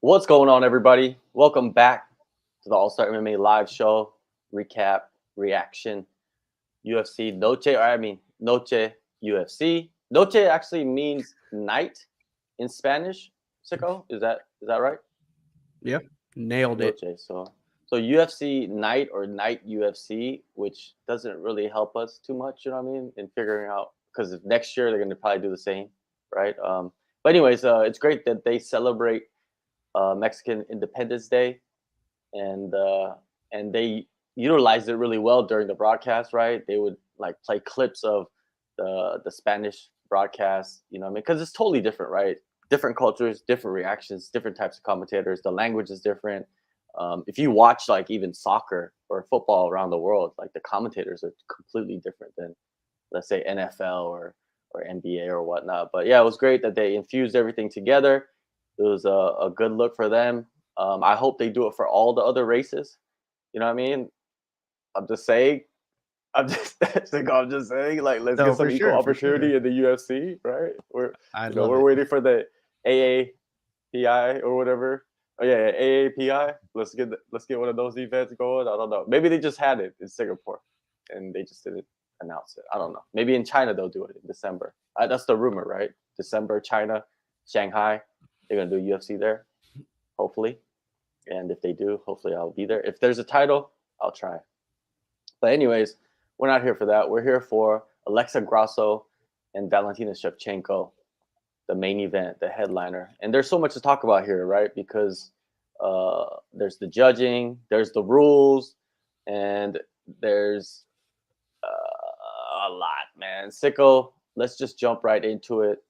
What's going on, everybody? Welcome back to the AllStar MMA live show, recap, reaction, UFC Noche, Noche UFC. Noche actually means night in Spanish. Sicko, is that right? Yeah, nailed it. Noche. So UFC night or night UFC, which doesn't really help us too much. You know what I mean? In figuring out because next year they're going to probably do the same, right? But anyways, it's great that they celebrate Mexican Independence Day, and they utilized it really well during the broadcast. Right, they would like play clips of the Spanish broadcast. You know what I mean? Because it's totally different, right? Different cultures, different reactions, different types of commentators. The language is different. If you watch like even soccer or football around the world, like the commentators are completely different than, let's say, NFL or NBA or whatnot. But yeah, it was great that they infused everything together. It was a good look for them. I hope they do it for all the other races. You know what I mean? I'm just saying. I'm just saying. Like, let's No, get some for equal sure, for sure. opportunity in the UFC, right? I love We're it. waiting for the AAPI or whatever. Oh yeah, AAPI. Let's get one of those events going. I don't know. Maybe they just had it in Singapore, and they just didn't announce it. I don't know. Maybe in China they'll do it in December. That's the rumor, right? December, China, Shanghai. They're gonna do UFC there, hopefully. And if they do, hopefully I'll be there. If there's a title, I'll try. But anyways, we're not here for that. We're here for Alexa Grasso and Valentina Shevchenko, the main event, the headliner. And there's so much to talk about here, right? Because there's the judging, there's the rules, and there's a lot, man. Sicko, let's just jump right into it.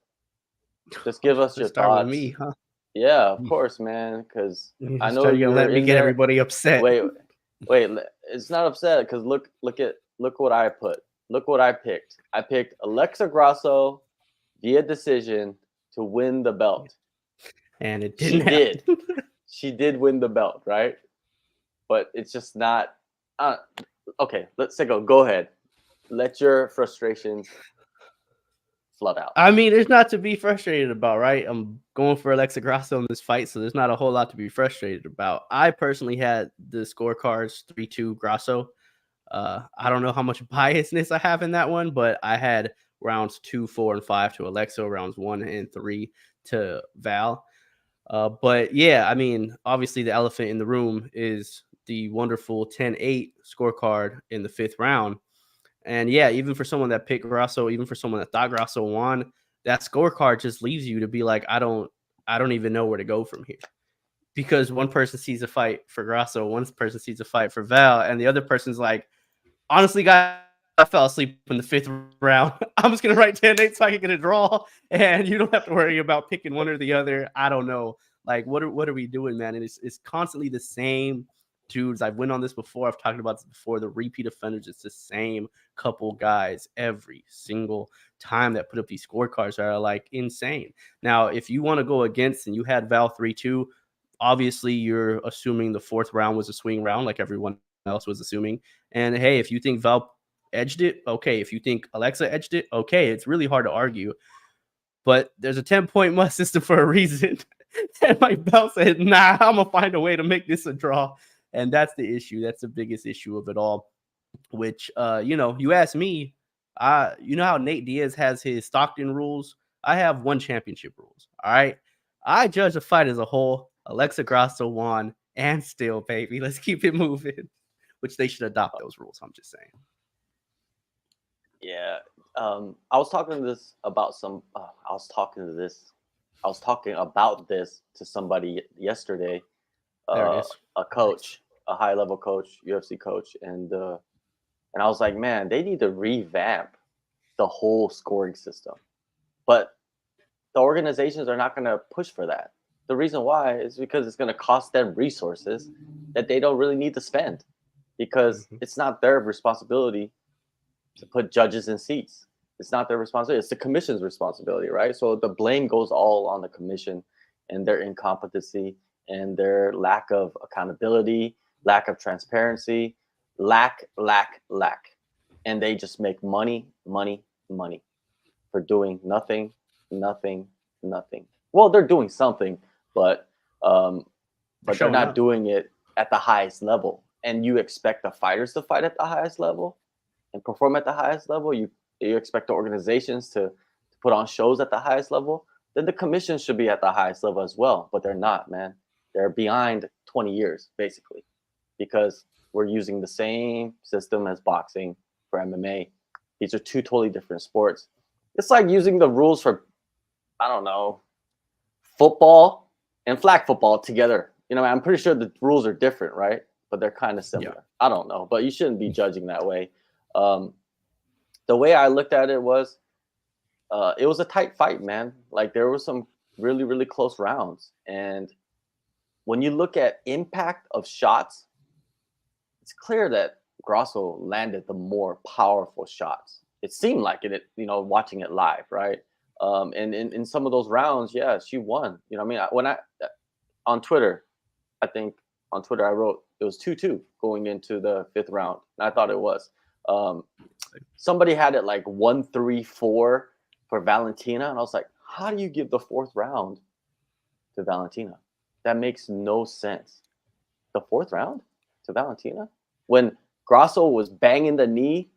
Just give us your Let's start with thoughts. me, huh? Yeah, of course, man. Because I Just know trying to you're let me in get there. everybody upset. Wait. It's not upset because look what I put. Look what I picked. I picked Alexa Grasso via decision to win the belt. And it She didn't happen. did. She did win the belt, right? But it's just not. Okay, let's go ahead. Let your frustrations flood out. I mean, there's not to be frustrated about, right? I'm going for Alexa Grasso in this fight, so there's not a whole lot to be frustrated about. I personally had the scorecards 3-2 Grasso. I don't know how much biasness I have in that one, but I had rounds 2, 4, and 5 to Alexa, rounds 1 and 3 to Val. But yeah, I mean, obviously the elephant in the room is the wonderful 10-8 scorecard in the 5th round. And yeah, even for someone that picked Grasso, even for someone that thought Grasso won, that scorecard just leaves you to be like, I don't even know where to go from here. Because one person sees a fight for Grasso, one person sees a fight for Val, and the other person's like, honestly, guys, I fell asleep in the 5th round. I'm just gonna write 10-8 so I can get a draw, and you don't have to worry about picking one or the other. I don't know. Like, what are we doing, man? And it's constantly the same dudes. I've went on this before. I've talked about this before. The repeat offenders. It's the same couple guys every single time that put up these scorecards that are like insane. Now, if you want to go against and you had Val 3-2, obviously you're assuming the 4th round was a swing round, like everyone else was assuming. And hey, if you think Val edged it, okay. If you think Alexa edged it, okay. It's really hard to argue. But there's a 10-point must system for a reason. And Mike Bell said, nah, I'm going to find a way to make this a draw. And that's the issue. That's the biggest issue of it all, which, you ask me, you know how Nate Diaz has his Stockton rules? I have one championship rules. All right. I judge the fight as a whole. Alexa Grasso won, and still, baby, let's keep it moving. Which they should adopt those rules. I'm just saying. Yeah. I was talking about this to somebody yesterday. There it is. A coach, a high level coach, UFC coach, and I was like, man, they need to revamp the whole scoring system. But the organizations are not going to push for that. The reason why is because it's going to cost them resources that they don't really need to spend, because it's not their responsibility to put judges in seats. It's not their responsibility. It's the commission's responsibility, right? So the blame goes all on the commission and their incompetency and their lack of accountability, lack of transparency, lack. And they just make money for doing nothing. Well, they're doing something, but But they're showing not up. doing it at the highest level. And you expect the fighters to fight at the highest level and perform at the highest level. You expect the organizations to put on shows at the highest level. Then the commission should be at the highest level as well. But they're not, man. They're behind 20 years basically because we're using the same system as boxing for MMA. These are two totally different sports. It's like using the rules for, I don't know, football and flag football together. You know, I'm pretty sure the rules are different, right? But they're kind of similar. Yeah. I don't know, but you shouldn't be judging that way. Um, the way I looked at it was a tight fight, man. Like there were some really, really close rounds. And when you look at impact of shots, it's clear that Grasso landed the more powerful shots. It seemed like it, watching it live, right? And in some of those rounds, yeah, she won. You know what I mean? When I on Twitter, I think on Twitter I wrote it was 2-2 going into the fifth round. And I thought it was. Somebody had it like 1-3-4 for Valentina, and I was like, how do you give the fourth round to Valentina? That makes no sense. The fourth round to Valentina when Grasso was banging the knee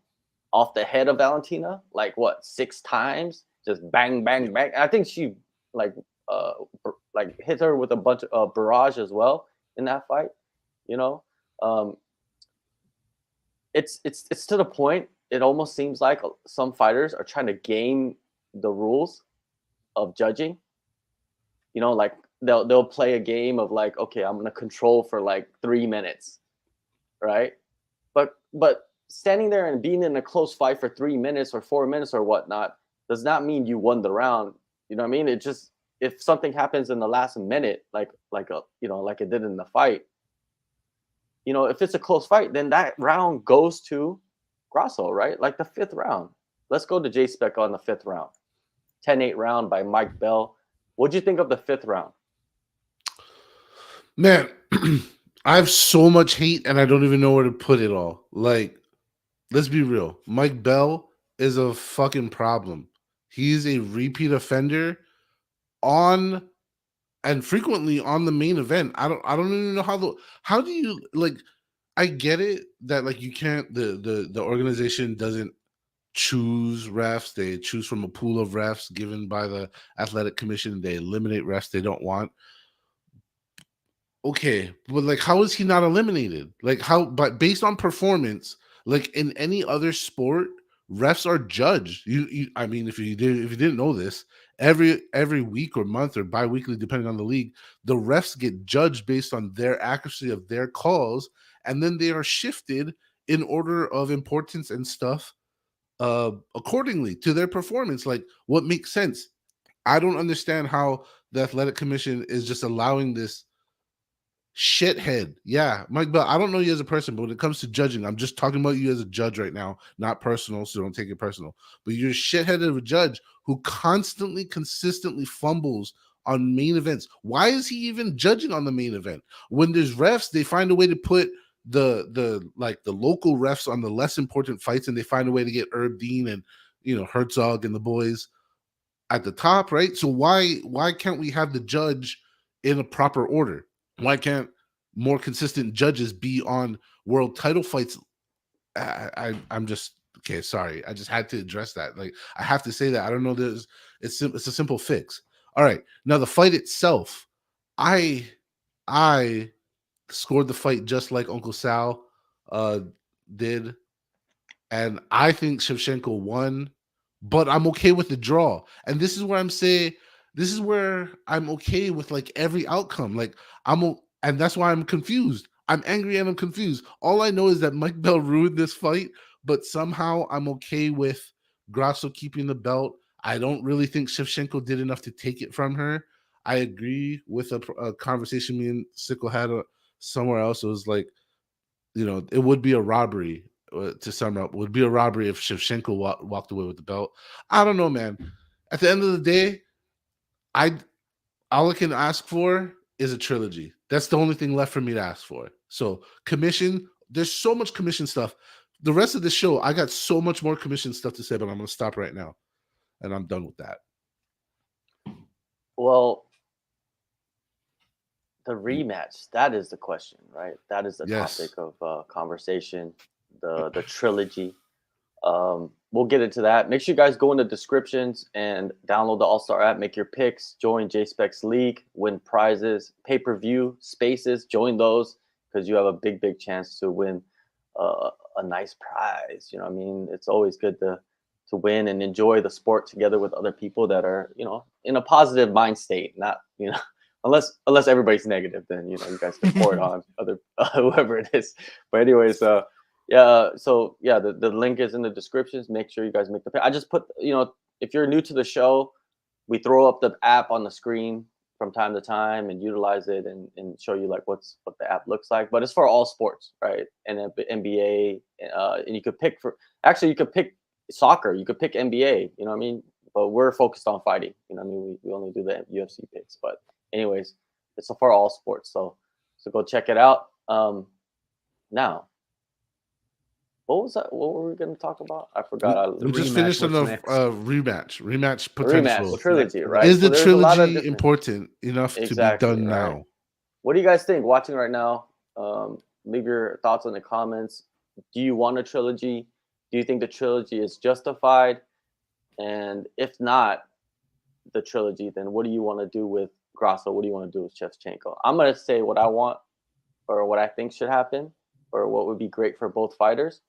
off the head of Valentina like what 6 times, just bang, bang, bang. I think she like hit her with a bunch of barrage as well in that fight. You know, it's to the point. It almost seems like some fighters are trying to game the rules of judging. You know, like they'll play a game of like, okay, I'm gonna control for like 3 minutes, right? But standing there and being in a close fight for 3 minutes or 4 minutes or whatnot does not mean you won the round. You know what I mean? It just if something happens in the last minute, like it did in the fight, if it's a close fight, then that round goes to Grasso, right? Like the fifth round. Let's go to J-Spec on the fifth round. 10-8 round by Mike Bell. What'd you think of the fifth round? Man, I have so much hate and I don't even know where to put it all. Like, let's be real. Mike Bell is a fucking problem. He's a repeat offender on and frequently on the main event. I don't even know how do you like I get it that like you can't the organization doesn't choose refs. They choose from a pool of refs given by the athletic commission. They eliminate refs they don't want. Okay, but like how is he not eliminated? Like how but based on performance, like in any other sport, refs are judged. I mean if you didn't know this, every week or month or bi-weekly depending on the league, the refs get judged based on their accuracy of their calls and then they are shifted in order of importance and stuff accordingly to their performance. Like what makes sense? I don't understand how the athletic commission is just allowing this shithead. Yeah, Mike Bell, I don't know you as a person, but when it comes to judging, I'm just talking about you as a judge right now, not personal, so don't take it personal. But you're a shithead of a judge who consistently fumbles on main events. Why is he even judging on the main event? When there's refs, they find a way to put the local refs on the less important fights, and they find a way to get Herb Dean and Herzog and the boys at the top, right? So why can't we have the judge in a proper order? Why can't more consistent judges be on world title fights? I'm just okay. Sorry, I just had to address that. Like I have to say that. I don't know. It's a simple fix. All right. Now the fight itself, I scored the fight just like Uncle Sal did, and I think Shevchenko won. But I'm okay with the draw, and this is where I'm saying this is where I'm okay with like every outcome. Like and that's why I'm confused. I'm angry and I'm confused. All I know is that Mike Bell ruined this fight, but somehow I'm okay with Grasso keeping the belt. I don't really think Shevchenko did enough to take it from her. I agree with a conversation me and Sickle had somewhere else. It was like, it would be a robbery. To sum up, would be a robbery if Shevchenko walked away with the belt. I don't know, man. At the end of the day, all I can ask for is a trilogy. That's the only thing left for me to ask for. So commission, there's so much commission stuff. The rest of the show, I got so much more commission stuff to say, but I'm going to stop right now, and I'm done with that. Well, The rematch, that is the question, right? That is the Yes. topic of conversation, the trilogy. We'll get into that. Make sure you guys go in the descriptions and download the AllStar app, make your picks, join JSpec's League, win prizes, pay-per-view spaces, join those because you have a big chance to win a nice prize. You know what I mean? It's always good to win and enjoy the sport together with other people that are, in a positive mind state, not, unless everybody's negative, then you guys can pour it on other whoever it is. But anyways, yeah, so yeah, the link is in the descriptions. Make sure you guys make the pay. I just put, if you're new to the show, we throw up the app on the screen from time to time and utilize it and show you like what the app looks like. But it's for all sports, right? And NBA, and you could pick you could pick soccer, you could pick NBA, you know what I mean? But we're focused on fighting, you know what I mean? We only do the UFC picks, but anyways, it's for all sports. So go check it out. Now, what was that? What were we going to talk about? I forgot. We just rematch, finished on the what's next? rematch potential. Trilogy, right? Is the there's a lot of trilogy different- important enough to be Exactly, done right. now? What do you guys think watching right now? Leave your thoughts in the comments. Do you want a trilogy? Do you think the trilogy is justified? And if not the trilogy, then what do you want to do with Grasso? What do you want to do with Shevchenko? I'm going to say what I want or what I think should happen or what would be great for both fighters.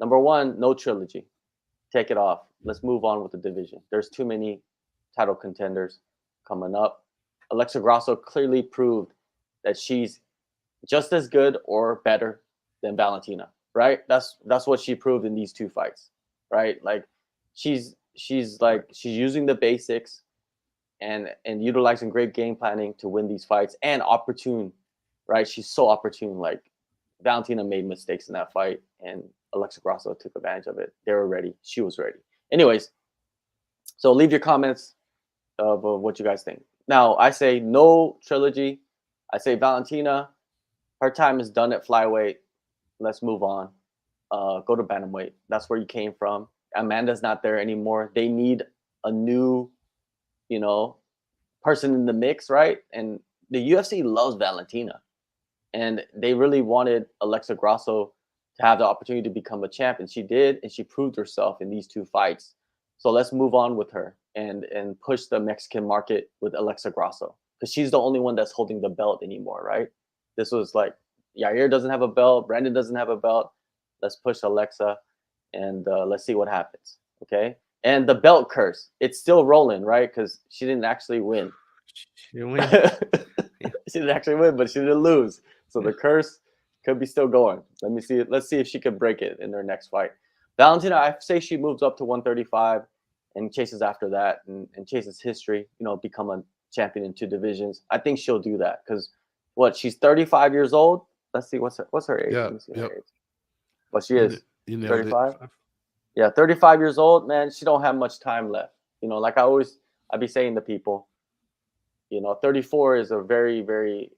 Number one, no trilogy. Take it off. Let's move on with the division. There's too many title contenders coming up. Alexa Grasso clearly proved that she's just as good or better than Valentina, right? That's what she proved in these two fights, right? Like she's using the basics and utilizing great game planning to win these fights and opportune, right? She's so opportune. Like Valentina made mistakes in that fight and Alexa Grasso took advantage of it. They were ready. She was ready. Anyways, so leave your comments of what you guys think. Now, I say no trilogy. I say Valentina, her time is done at flyweight. Let's move on. Go to bantamweight. That's where you came from. Amanda's not there anymore. They need a new, person in the mix, right? And the UFC loves Valentina. And they really wanted Alexa Grasso to have the opportunity to become a champion. She did, and she proved herself in these two fights. So let's move on with her and push the Mexican market with Alexa Grasso because she's the only one that's holding the belt anymore, right? This was like Yair doesn't have a belt, Brandon doesn't have a belt. Let's push Alexa and let's see what happens, okay? And the belt curse, it's still rolling, right? Because she didn't actually win. She didn't win. She didn't actually win, but she didn't lose. So the curse could be still going. Let me see. Let's see if she can break it in their next fight. Valentina, I say she moves up to 135 and chases after that and chases history, become a champion in two divisions. I think she'll do that because she's 35 years old. Let's see, what's her age? Yeah, Let me see her yep. age. But she is You nailed 35. it. Yeah, 35 years old, man. She don't have much time left. Like I be saying to people, 34 is a very, very,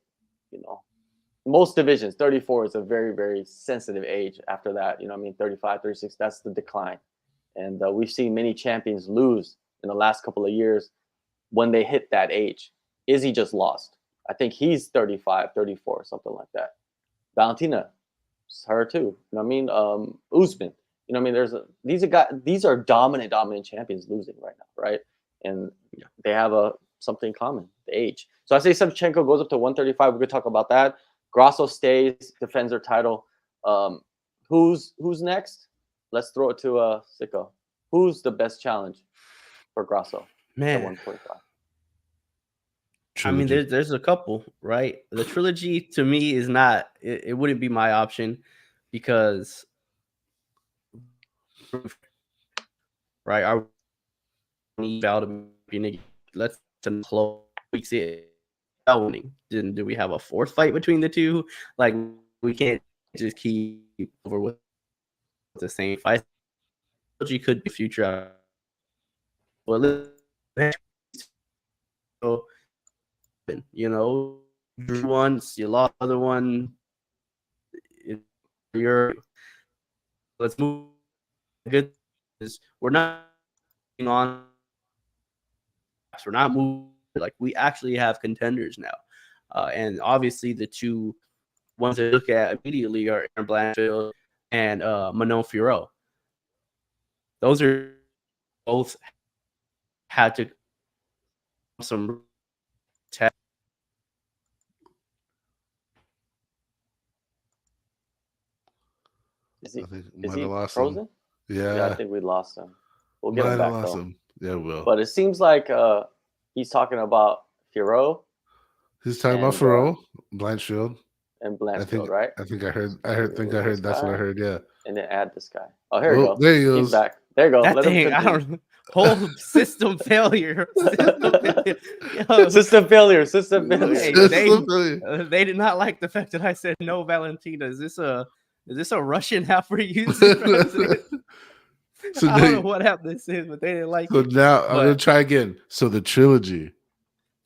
most divisions, 34 is a very, very sensitive age after that. 35, 36, that's the decline. And we've seen many champions lose in the last couple of years when they hit that age. Izzy just lost. I think he's 35, 34, something like that. Valentina, it's her too. Usman. These are dominant champions losing right now, right? And they have something in common, the age. So I say Shevchenko goes up to 135. We're gonna talk about that. Grasso stays, defends her title. Who's next? Let's throw it to Sicko. Who's the best challenge for Grasso at 145? I mean, there's a couple, right? The trilogy to me is not. It wouldn't be my option because, right? I need let's close weeks it winning. Then do we have a fourth fight between the two? Like we can't just keep over with the same fight. Trilogy could be future. Well, drew once, you lost the other one. Let's move. Good is we're not on. We're not moving. Like we actually have contenders now. And obviously the two ones they look at immediately are Aaron Blanchfield and Manon Fiorot. Those are both had to some test. Is he I think is might he have lost frozen? him. Yeah, I Yeah, think we lost him. We'll get might him have back lost though. him. Yeah, will. But it seems like he's talking about Fiorot He's talking about and Farrell, Blanchfield. I think Blanchfield, right? I think I heard I Let heard me think remove I this heard that's what I guy heard. Yeah. and then add this guy. Oh, here we Oh, go. there he He's goes. back. There you go. That Let him thing, I continue. don't whole system failure. System failure. Yo, System failure. System failure. hey, they did not like the fact that I said no, Valentina. Is this a Russian app we're using, President? So I don't know they, what app this is, but they didn't like so it. now I'm gonna But try again. So the trilogy.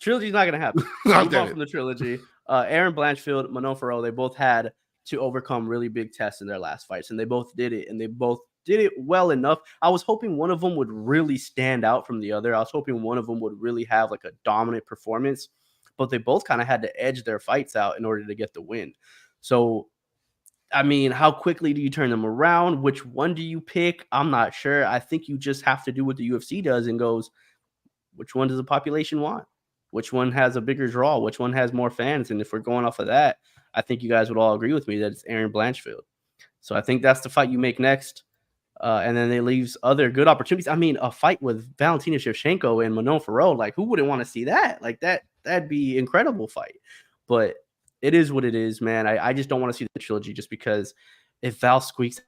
trilogy's not gonna happen. Oh, Move damn on it. from the trilogy. Aaron Blanchfield, Manon Fiorot, they both had to overcome really big tests in their last fights, and they both did it, and they both did it well enough. I was hoping one of them would really stand out from the other. I was hoping one of them would really have like a dominant performance, but they both kind of had to edge their fights out in order to get the win. So, I mean, how quickly do you turn them around? Which one do you pick? I'm not sure. I think you just have to do what the UFC does and goes, which one does the population want? Which one has a bigger draw? Which one has more fans? And if we're going off of that, I think you guys would all agree with me that it's Aaron Blanchfield. So I think that's the fight you make next. And then it leaves other good opportunities. I mean, a fight with Valentina Shevchenko and Manon Fiorot, like who wouldn't want to see that? Like that'd be incredible fight. But it is what it is, man. I just don't want to see the trilogy just because if Val squeaks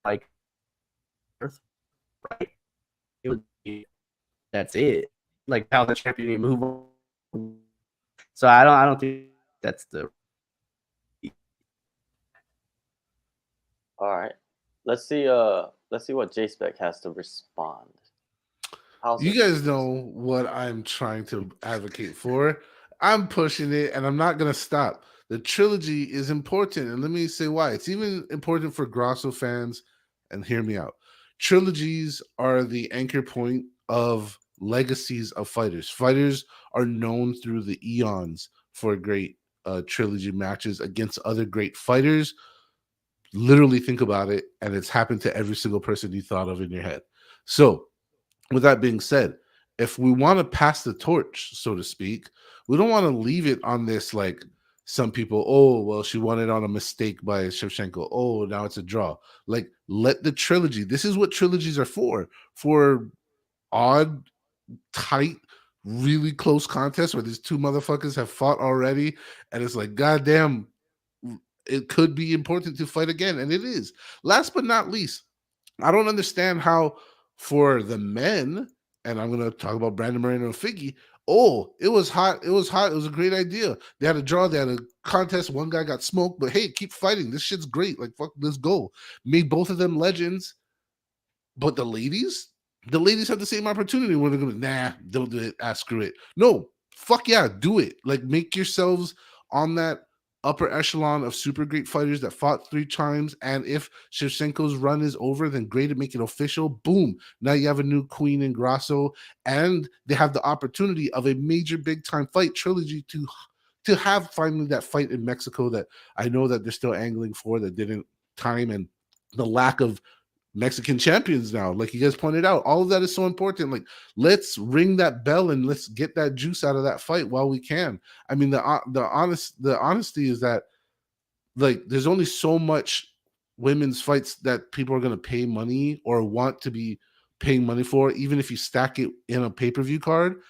like right, it would be that's it. Like how the champion move on. So I don't think that's the All right. Let's see what J Spec has to respond. How's You it? guys know what I'm trying to advocate for. I'm pushing it and I'm not going to stop. The trilogy is important. And let me say why. It's even important for Grasso fans. And hear me out. Trilogies are the anchor point of legacies of fighters. Fighters are known through the eons for great trilogy matches against other great fighters. Literally think about it. And it's happened to every single person you thought of in your head. So, with that being said, if we want to pass the torch, so to speak, we don't want to leave it on this like some people, oh, well, she won it on a mistake by Shevchenko. Oh, now it's a draw. Like, let the trilogy, this is what trilogies are for odd, tight, really close contests where these two motherfuckers have fought already. And it's like, goddamn, it could be important to fight again. And it is. Last but not least, I don't understand how for the men, and I'm going to talk about Brandon Moreno and Figgy. Oh, it was hot. It was hot. It was a great idea. They had a draw. They had a contest. One guy got smoked, but hey, keep fighting. This shit's great. Like, fuck, let's go. Made both of them legends. But the ladies have the same opportunity where they're going to, nah, don't do it. Ah, screw it. No, fuck yeah, do it. Like, make yourselves on that upper echelon of super great fighters that fought 3 times. And if Shevchenko's run is over, then great to make it official. Boom. Now you have a new queen in Grasso, and they have the opportunity of a major big time fight trilogy to have finally that fight in Mexico that I know that they're still angling for that didn't time, and the lack of Mexican champions now, like you guys pointed out, all of that is so important. Like, let's ring that bell and let's get that juice out of that fight while we can. I mean, the honesty is that like there's only so much women's fights that people are going to pay money or want to be paying money for, even if you stack it in a pay-per-view card.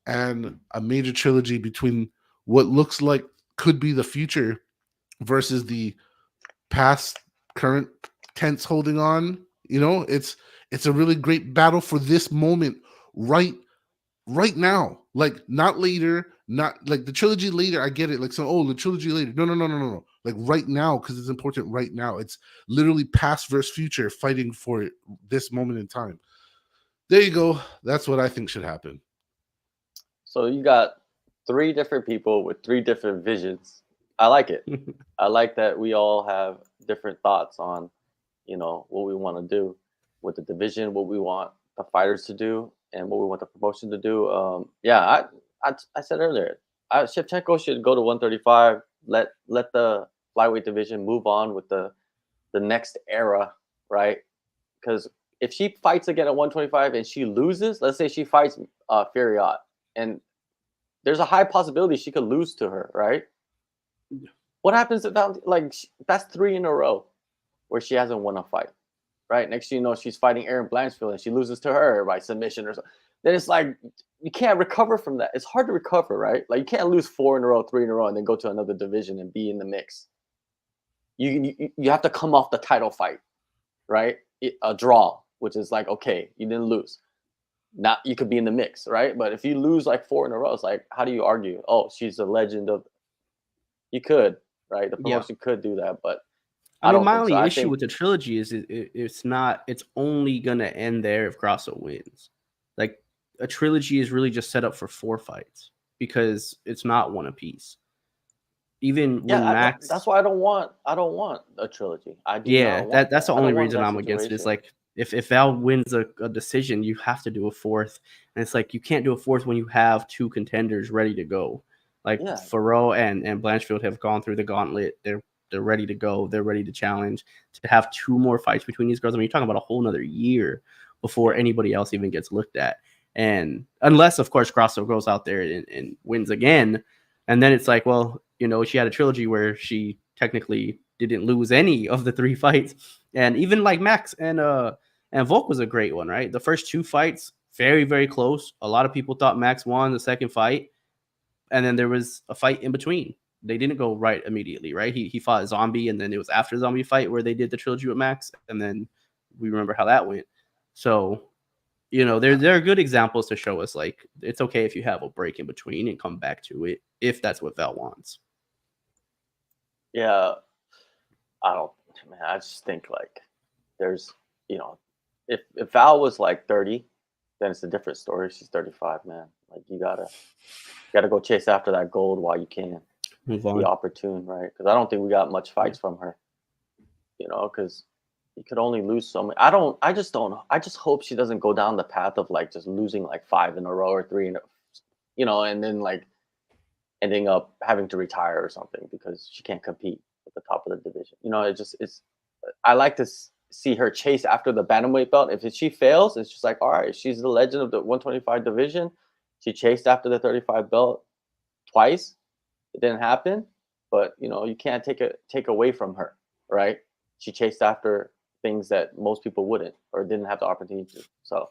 And a major trilogy between what looks like could be the future versus the past, current tense holding on. You know, it's a really great battle for this moment right now. Like, not later, not like the trilogy later. I get it. Like, so, oh, the trilogy later. No. Like right now, because it's important right now. It's literally past versus future fighting for this moment in time. There you go. That's what I think should happen. So you got 3 different people with 3 different visions. I like it. I like that we all have different thoughts on, what we want to do with the division, what we want the fighters to do, and what we want the promotion to do. Yeah, I said earlier, Shevchenko should go to 135. Let the flyweight division move on with the next era, right? Because if she fights again at 125 and she loses, let's say she fights Furiat, and there's a high possibility she could lose to her, right? What happens if that's 3 in a row where she hasn't won a fight, right? Next thing you know, she's fighting Erin Blanchfield and she loses to her by submission or something. Then it's like you can't recover from that. It's hard to recover, right? Like you can't lose 4 in a row, 3 in a row, and then go to another division and be in the mix. You have to come off the title fight, right? A draw, which is like, okay, you didn't lose. Now you could be in the mix, right? But if you lose like 4 in a row, it's like, how do you argue? Oh, she's a legend of. You could, right? The promotion could do that, but I mean, don't my think only so. issue with the trilogy is it's not. It's only gonna end there if Grasso wins. Like a trilogy is really just set up for 4 fights because it's not one apiece. Even when Max, that's why I don't want a trilogy. I do not want that's the I don't only want reason that I'm against it. It's situation. like if Val wins a decision, you have to do a 4th, and it's like you can't do a 4th when you have 2 contenders ready to go. Like Farrell and Blanchfield have gone through the gauntlet. They're ready to go. They're ready to challenge. To have 2 more fights between these girls, I mean, you're talking about a whole nother year before anybody else even gets looked at. And unless, of course, Grasso goes out there and wins again, and then it's like, well, you know, she had a trilogy where she technically didn't lose any of the 3 fights. And even like Max and Volk was a great one, right? The first 2 fights, very, very close. A lot of people thought Max won the second fight. And then there was a fight in between. They didn't go right immediately, right? He fought a Zombie, and then it was after the Zombie fight where they did the trilogy with Max, and then we remember how that went. So, you know, there are good examples to show us like it's okay if you have a break in between and come back to it if that's what Val wants. Yeah, I just think like there's, you know, if Val was like 30, then it's a different story. She's 35, man. Like you gotta go chase after that gold while you can. Move on. Be opportune, right? Because I don't think we got much fights from her. You know, because you could only lose so many. I just hope she doesn't go down the path of like just losing like 5 in a row or 3 in a, you know, and then like ending up having to retire or something because she can't compete at the top of the division. You know, it's I like to see her chase after the bantamweight belt. If she fails, it's just like, all right, she's the legend of the 125 division. She chased after the 35 belt twice. It didn't happen, but you know, you can't take away from her, right? She chased after things that most people wouldn't or didn't have the opportunity to. So,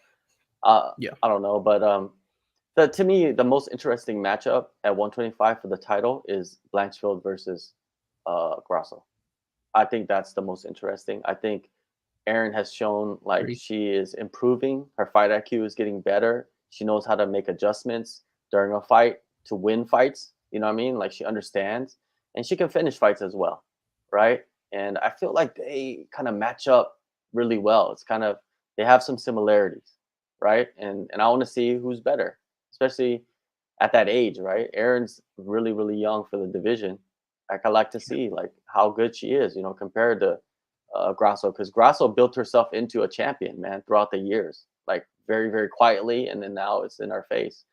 I don't know, but to me, the most interesting matchup at 125 for the title is Blanchfield versus Grasso. I think that's the most interesting. I think Erin has shown like she is improving. Her fight IQ is getting better. She knows how to make adjustments during a fight to win fights. You know what I mean? Like she understands, and she can finish fights as well, right? And I feel like they kind of match up really well. It's kind of they have some similarities, right? And I want to see who's better, especially at that age, right? Erin's really really young for the division. Like I like to see like how good she is, you know, compared to Grasso, because Grasso built herself into a champion, man, throughout the years, like very very quietly, and then now it's in our face.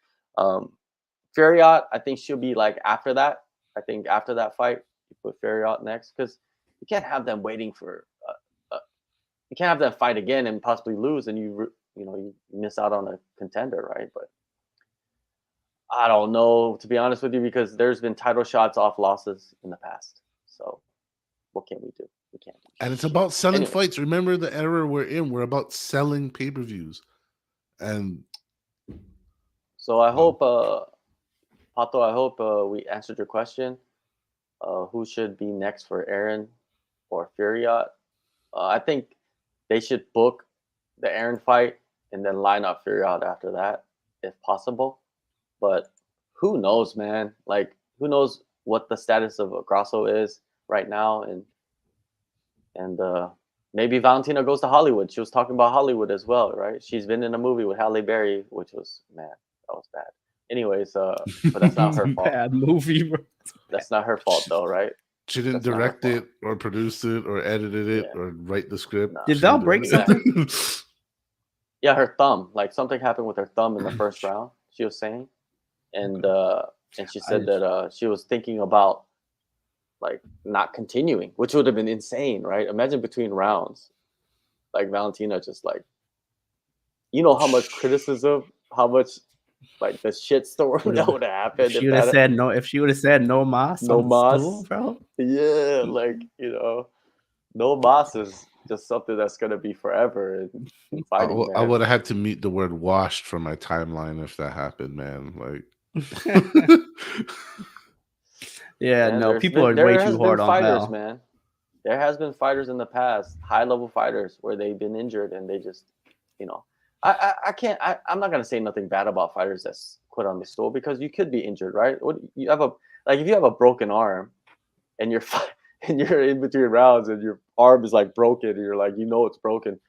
Furiat, I think she'll be like after that. I think after that fight, you put Furiat next because you can't have them waiting for. You can't have them fight again and possibly lose, and you miss out on a contender, right? But I don't know, to be honest with you, because there's been title shots off losses in the past. So what can we do? We can't. And it's about selling fights. Remember the era we're in. We're about selling pay-per-views, and so I hope. Pato, I hope we answered your question. Who should be next for Erin or Furiat? I think they should book the Erin fight and then line up Furiat after that, if possible. But who knows, man? Like, who knows what the status of Grasso is right now? And maybe Valentina goes to Hollywood. She was talking about Hollywood as well, right? She's been in a movie with Halle Berry, which was, man, that was bad. Anyways, but that's not her fault. Bad movie, bro. That's not her fault, though, right? She didn't direct it or produce it or edited it or write the script. Did Val break something? Yeah, her thumb. Like something happened with her thumb in the first round. She was saying, and she I said just that she was thinking about like not continuing, which would have been insane, right? Imagine between rounds, like Valentina just like how much criticism, how much like the shit storm would that have would have if happened she if would have that said no, if she would have said no mas no on the stool, mas. bro. Yeah, like no mas is just something that's gonna be forever in fighting, I man. would have had to meet the word washed from my timeline if that happened, man. Like, Yeah, Man, no, people are way there too has been hard on fighters, Val. man. There has been fighters in the past, high level fighters, where they've been injured and they just, you know, I can't. I'm not gonna say nothing bad about fighters that's quit on the stool because you could be injured, right? What you have a like if you have a broken arm and you're and you're in between rounds and your arm is like broken and you're like it's broken.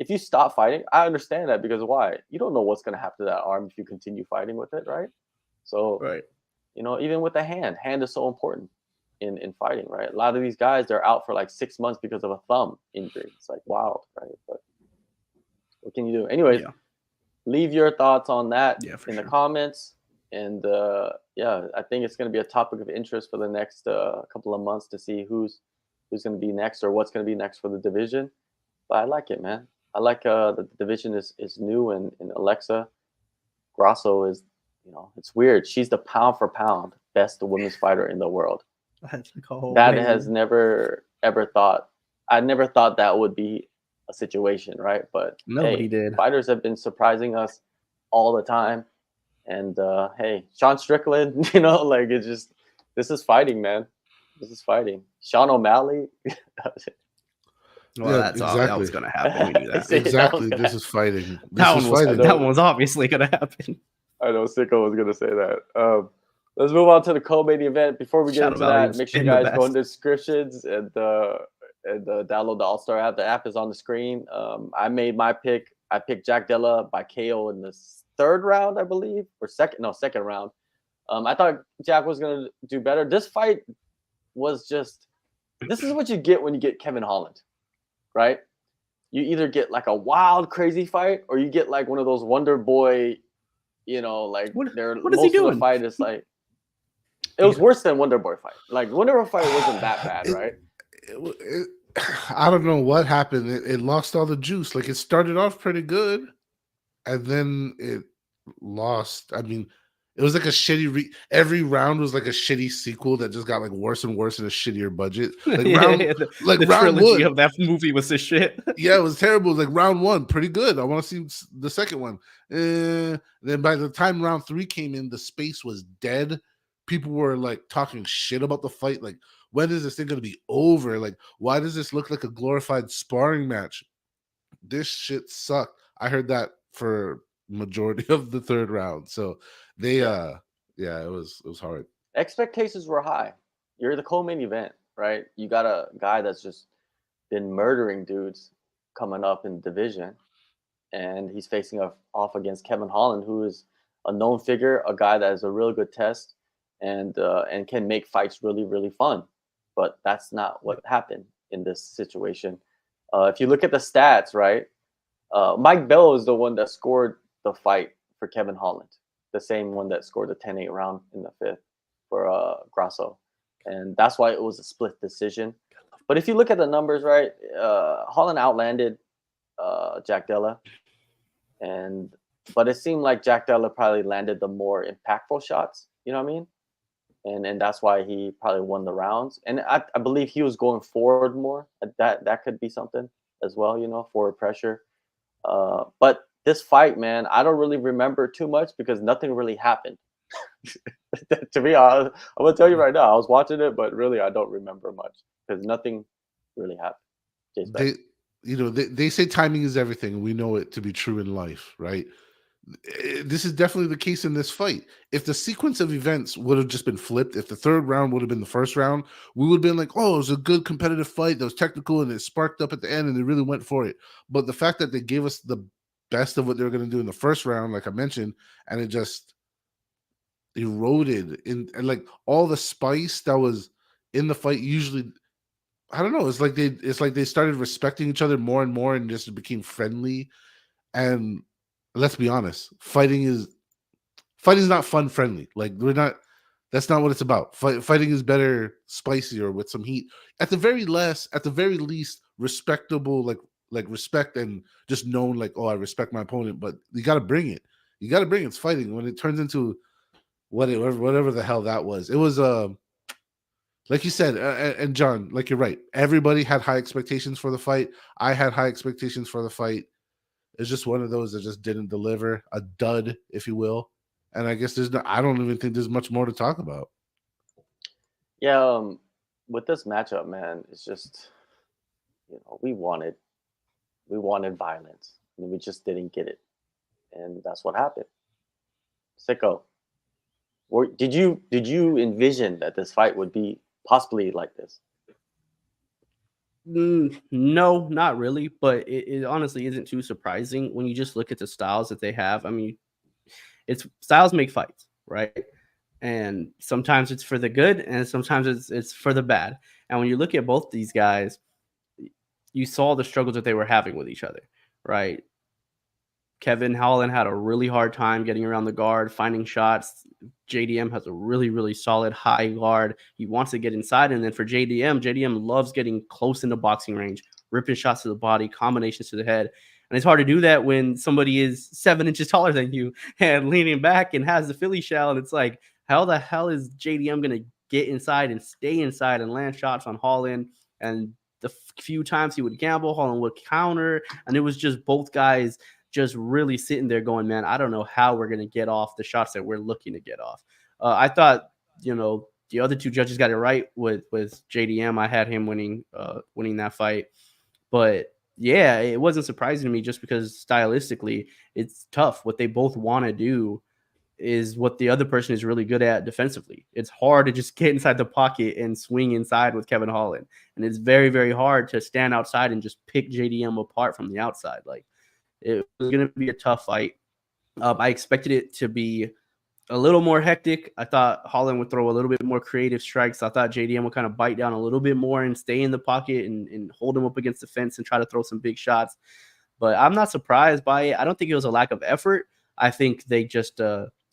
If you stop fighting, I understand that because why? You don't know what's gonna happen to that arm if you continue fighting with it, right? So Right. even with the hand is so important in fighting, right? A lot of these guys they're out for like 6 months because of a thumb injury. It's like wild, right? But what can you do? Anyways, Yeah. leave your thoughts on that Yeah, for in the sure. comments. And yeah, I think it's going to be a topic of interest for the next couple of months to see who's going to be next or what's going to be next for the division. But I like it, man. I like the division is new and Alexa Grasso is, it's weird. She's the pound for pound best women's fighter in the world. That's like a whole That way. has never ever thought. I never thought that would be a situation, right? But Nobody hey, did. fighters have been surprising us all the time. And hey, Sean Strickland, like it's just this is fighting, man. This is fighting. Sean O'Malley. Well, yeah, that's all that exactly. was gonna happen. We knew I that. say that was Exactly. gonna This happen. is fighting. That This is one was fighting. that one was obviously gonna happen. I know Sicko was gonna say that. Let's move on to the co-main event. Before we get Shadow into Valley that, was make sure you in the guys go in best. the descriptions and download the AllStar app. The app is on the screen. I made my pick. I picked Jack Della by KO in the third round, I believe, or second round. I thought Jack was gonna do better. This fight was just. This is what you get when you get Kevin Holland, right? You either get like a wild, crazy fight, or you get like one of those Wonder Boy. Like What they're what is he most of the doing? fight is like it was worse than Wonder Boy fight. Like Wonder Boy fight wasn't that bad, It- right? it- I don't know what happened. It lost all the juice. Like it started off pretty good, and then it lost. I mean, it was like a shitty. Every round was like a shitty sequel that just got like worse and worse in a shittier budget. Like Yeah, the round trilogy one, of that movie was the shit. yeah, it was terrible. It was like round one, pretty good. I want to see the second one. Then by the time round three came in, the space was dead. People were like talking shit about the fight. Like, when is this thing going to be over? Like, why does this look like a glorified sparring match? This shit sucked. I heard that for majority of the third round. So they yeah, it was hard. Expectations were high. You're the co-main event, right? You got a guy that's just been murdering dudes coming up in division, and he's facing off against Kevin Holland, who is a known figure, a guy that is a really good test, and can make fights really really fun. But that's not what happened in this situation. If you look at the stats, right, Mike Bell is the one that scored the fight for Kevin Holland, the same one that scored the 10-8 round in the fifth for Grasso, and that's why it was a split decision. But if you look at the numbers, right, Holland outlanded Jack Della, but it seemed like Jack Della probably landed the more impactful shots. You know what I mean? And that's why he probably won the rounds. And I believe he was going forward more. That could be something as well. Forward pressure. But this fight, man, I don't really remember too much because nothing really happened. To be honest, I'm gonna tell you right now, I was watching it, but really I don't remember much because nothing really happened. Jay's back. They say timing is everything. We know it to be true in life, right? This is definitely the case in this fight. If the sequence of events would have just been flipped, if the third round would have been the first round, we would have been like, oh, it was a good competitive fight that was technical and it sparked up at the end and they really went for it. But the fact that they gave us the best of what they were going to do in the first round, like I mentioned, and it just eroded in, and like all the spice that was in the fight usually, I don't know, it's like they started respecting each other more and more and just became friendly. And let's be honest, fighting fighting's not fun friendly. Like we're not. That's not what it's about. Fighting is better, spicier with some heat. At the very least, respectable, like respect and just known like, oh, I respect my opponent. But you got to bring it. You got to bring it. It's fighting. When it turns into whatever the hell that was, it was like you said, and John, like you're right. Everybody had high expectations for the fight. I had high expectations for the fight. It's just one of those that just didn't deliver, a dud, if you will. And I guess I don't even think there's much more to talk about. Yeah, with this matchup, man, it's just, we wanted violence, and we just didn't get it, and that's what happened. Sicko, did you envision that this fight would be possibly like this? No, not really. But it honestly isn't too surprising when you just look at the styles that they have. I mean, it's styles make fights, right? And sometimes it's for the good, and sometimes it's for the bad. And when you look at both these guys, you saw the struggles that they were having with each other, right? Kevin Holland had a really hard time getting around the guard, finding shots. JDM has a really, really solid high guard. He wants to get inside. And then for JDM loves getting close into boxing range, ripping shots to the body, combinations to the head. And it's hard to do that when somebody is 7 inches taller than you and leaning back and has the Philly shell. And it's like, how the hell is JDM going to get inside and stay inside and land shots on Holland? And the few times he would gamble, Holland would counter. And it was just both guys just really sitting there going, man, I don't know how we're going to get off the shots that we're looking to get off. I thought, the other two judges got it right with JDM. I had him winning that fight. But yeah, it wasn't surprising to me just because stylistically it's tough. What they both want to do is what the other person is really good at defensively. It's hard to just get inside the pocket and swing inside with Kevin Holland. And it's very, very hard to stand outside and just pick JDM apart from the outside. Like, it was going to be a tough fight. I expected it to be a little more hectic. I thought Holland would throw a little bit more creative strikes. I thought JDM would kind of bite down a little bit more and stay in the pocket and hold him up against the fence and try to throw some big shots. But I'm not surprised by it. I don't think it was a lack of effort. I think they just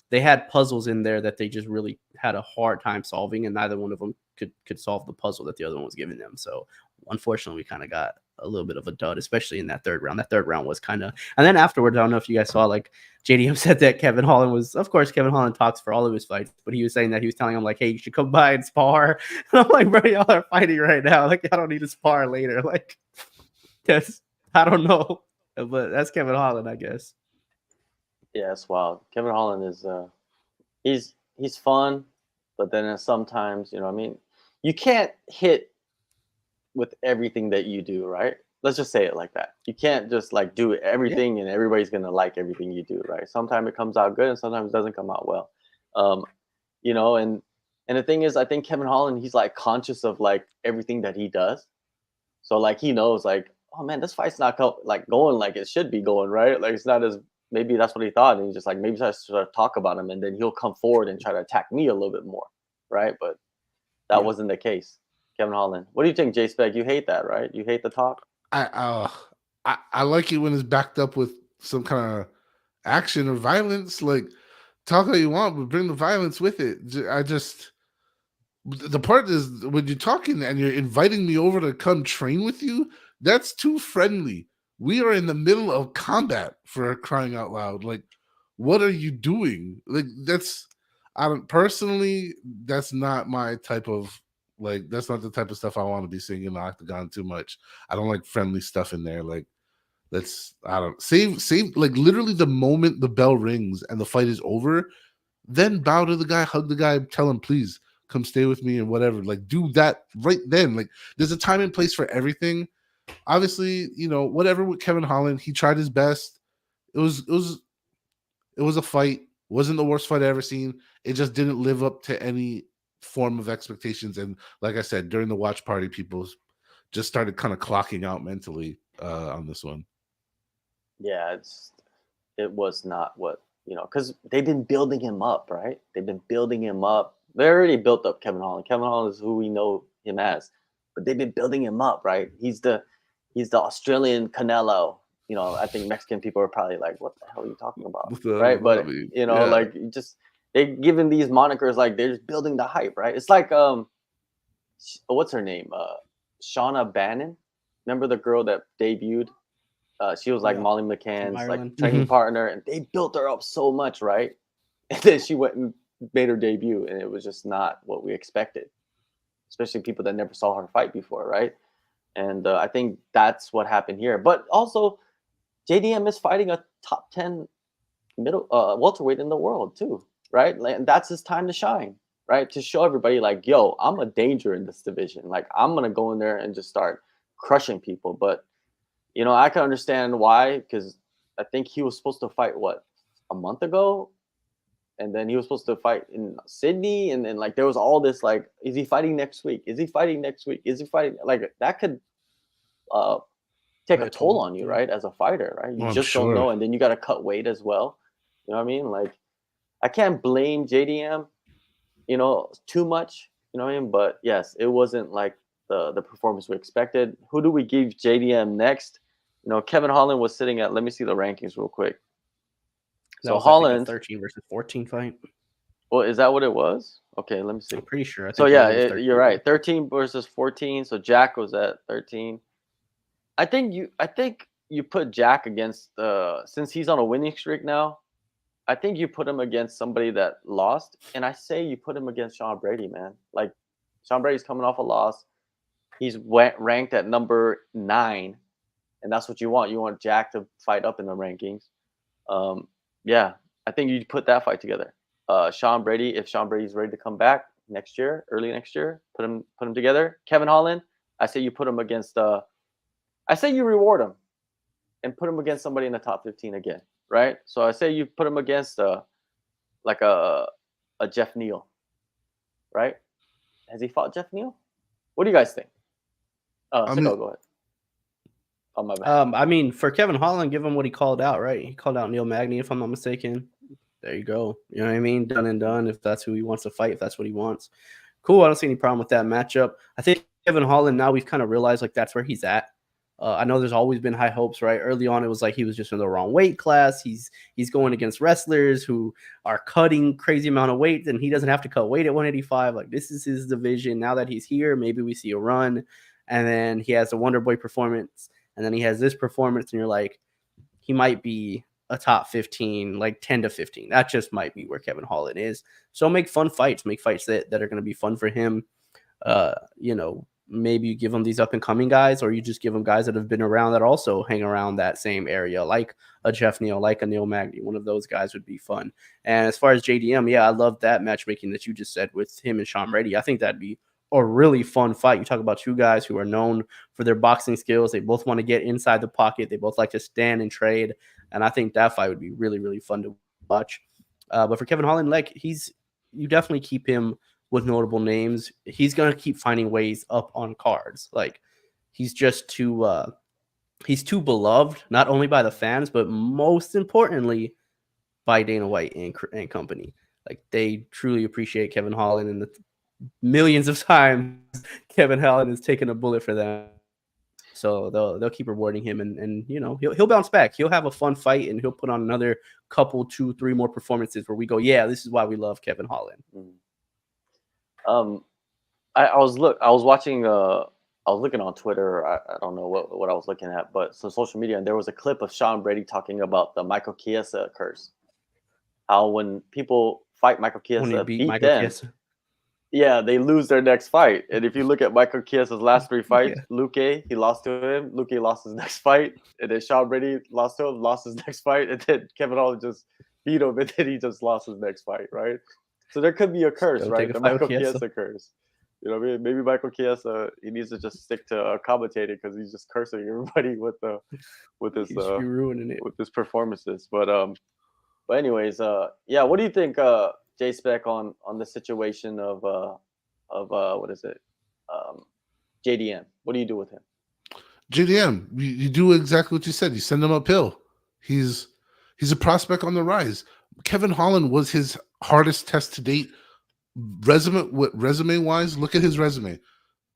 they had puzzles in there that they just really had a hard time solving, and neither one of them could solve the puzzle that the other one was giving them. So unfortunately, we kind of got a little bit of a dud, especially in that third round. That third round was kind of, and then afterwards, I don't know if you guys saw, like, JDM said that Kevin Holland was, of course, Kevin Holland talks for all of his fights, but he was saying that he was telling him, like, hey, you should come by and spar. And I'm like, bro, y'all are fighting right now. Like, I don't need to spar later. Like, because I don't know, but that's Kevin Holland, I guess. Yeah, it's wild. Kevin Holland is he's fun, but then sometimes, you can't hit with everything that you do, right? Let's just say it like that. You can't just like do everything and everybody's gonna like everything you do, right? Sometimes it comes out good and sometimes it doesn't come out well. And the thing is, I think Kevin Holland, he's like conscious of like everything that he does. So like he knows like, oh man, this fight's not going like it should be going, right? Like it's not as, maybe that's what he thought, and he's just like, maybe I should talk about him, and then he'll come forward and try to attack me a little bit more, right? But that wasn't the case. Kevin Holland, what do you think, J-Spec? You hate that, right? You hate the talk? I like it when it's backed up with some kind of action or violence. Like, talk how you want, but bring the violence with it. The part is when you're talking and you're inviting me over to come train with you, that's too friendly. We are in the middle of combat, for crying out loud. Like, what are you doing? Like, that's not my type of, like, that's not the type of stuff I want to be seeing in the octagon too much. I don't like friendly stuff in there. Like, save like literally the moment the bell rings and the fight is over, then bow to the guy, hug the guy, tell him, please come stay with me and whatever. Like, do that right then. Like, there's a time and place for everything. Obviously, whatever with Kevin Holland, he tried his best. It was a fight. Wasn't the worst fight I ever seen. It just didn't live up to any form of expectations. And like I said, during the watch party, people just started kind of clocking out mentally on this one. Yeah, it was not what, because they've been building him up, right? They've been building him up. They already built up Kevin Holland. Kevin Holland is who we know him as, but they've been building him up, right? He's the Australian Canelo. I think Mexican people are probably like, what the hell are you talking about? Right. But, like, They give him these monikers like they're just building the hype, right? It's like what's her name? Shauna Bannon. Remember the girl that debuted? She was like Yeah. Molly From McCann's like Ireland. training partner, and they built her up so much, right? And then she went and made her debut, and it was just not what we expected, especially people that never saw her fight before, right? And I think that's what happened here. But also, JDM is fighting a top 10 middle welterweight in the world too, right? And that's his time to shine, right? To show everybody like, yo, I'm a danger in this division. Like I'm gonna go in there and just start crushing people. But I can understand why, because I think he was supposed to fight what, a month ago, and then he was supposed to fight in Sydney, and then like there was all this like, is he fighting next week? Is he fighting next week? Is he fighting? Like that could uh take Play a a toll toll, on you, yeah. right? As a fighter, right? You Well, I'm just don't know, sure. and then you got to cut weight as well. You know what I mean? Like I can't blame JDM, too much. You know what I mean? But yes, it wasn't like the performance we expected. Who do we give JDM next? Kevin Holland was sitting at. Let me see the rankings real quick. That So was, I think, a Holland. 13 versus 14 fight. Well, is that what it was? Okay, let me see. I'm pretty sure. I So think yeah, it was 13. you're right. 13 versus 14. So Jack was at 13. I think you put Jack against since he's on a winning streak now. I think you put him against somebody that lost, and I say you put him against Sean Brady, man. Like Sean Brady's coming off a loss. He's ranked at number 9, and that's what you want. You want Jack to fight up in the rankings. Yeah, I think you put that fight together. Sean Brady, if Sean Brady's ready to come back next year, early next year, put him together. Kevin Holland, I say you put him against. I say you reward him and put him against somebody in the top 15 again, right? So I say you put him against like a Jeff Neal, right? Has he fought Jeff Neal? What do you guys think? I mean, Sicko, go ahead. Oh, my bad. I mean, for Kevin Holland, give him what he called out, right? He called out Neil Magny, if I'm not mistaken. There you go. You know what I mean? Done and done. If that's who he wants to fight, if that's what he wants. Cool. I don't see any problem with that matchup. I think Kevin Holland, now we've kind of realized like that's where he's at. I know there's always been high hopes, right? Early on, it was like he was just in the wrong weight class. He's going against wrestlers who are cutting crazy amount of weight, and he doesn't have to cut weight at 185. Like this is his division. Now that he's here, maybe we see a run, and then he has a Wonder Boy performance, and then he has this performance, and you're like, he might be a top 15, like 10 to 15. That just might be where Kevin Holland is. So make fun fights, make fights that are going to be fun for him. Maybe you give him these up and coming guys, or you just give him guys that have been around that also hang around that same area, like a Jeff Neal, like a Neil Magny. One of those guys would be fun. And as far as JDM, yeah, I love that matchmaking that you just said with him and Sean Brady. I think that'd be a really fun fight. You talk about two guys who are known for their boxing skills. They both want to get inside the pocket. They both like to stand and trade. And I think that fight would be really, really fun to watch. But for Kevin Holland, like you definitely keep him with notable names. He's going to keep finding ways up on cards. Like he's just he's too beloved, not only by the fans, but most importantly by Dana White and company. Like they truly appreciate Kevin Holland, and the millions of times Kevin Holland has taken a bullet for them. So they'll keep rewarding him, and he'll bounce back. He'll have a fun fight, and he'll put on another couple, 2, 3 more performances where we go, yeah, this is why we love Kevin Holland. I was watching. I was looking on Twitter. I don't know what I was looking at, but some social media, and there was a clip of Sean Brady talking about the Michael Chiesa curse. How when people fight Michael Chiesa, beat Michael them, Chiesa. yeah, they lose their next fight. And if you look at Michael Chiesa's last 3 fights, Yeah. Luque, he lost to him. Luque lost his next fight, and then Sean Brady lost to him, lost his next fight, and then Kevin Holland just beat him, and then he just lost his next fight, right? So there could be a curse, Still right? take a The fight with Michael Chiesa. Chiesa curse. You know what I mean? Maybe Michael Chiesa, he needs to just stick to commentating because he's just cursing everybody with his He should be ruining it. with his performances. But anyways, yeah, what do you think, J Spec, on the situation of what is it, JDM? What do you do with him? JDM, you do exactly what you said. You send him uphill. He's a prospect on the rise. Kevin Holland was his hardest test to date. Resume wise, look at his resume.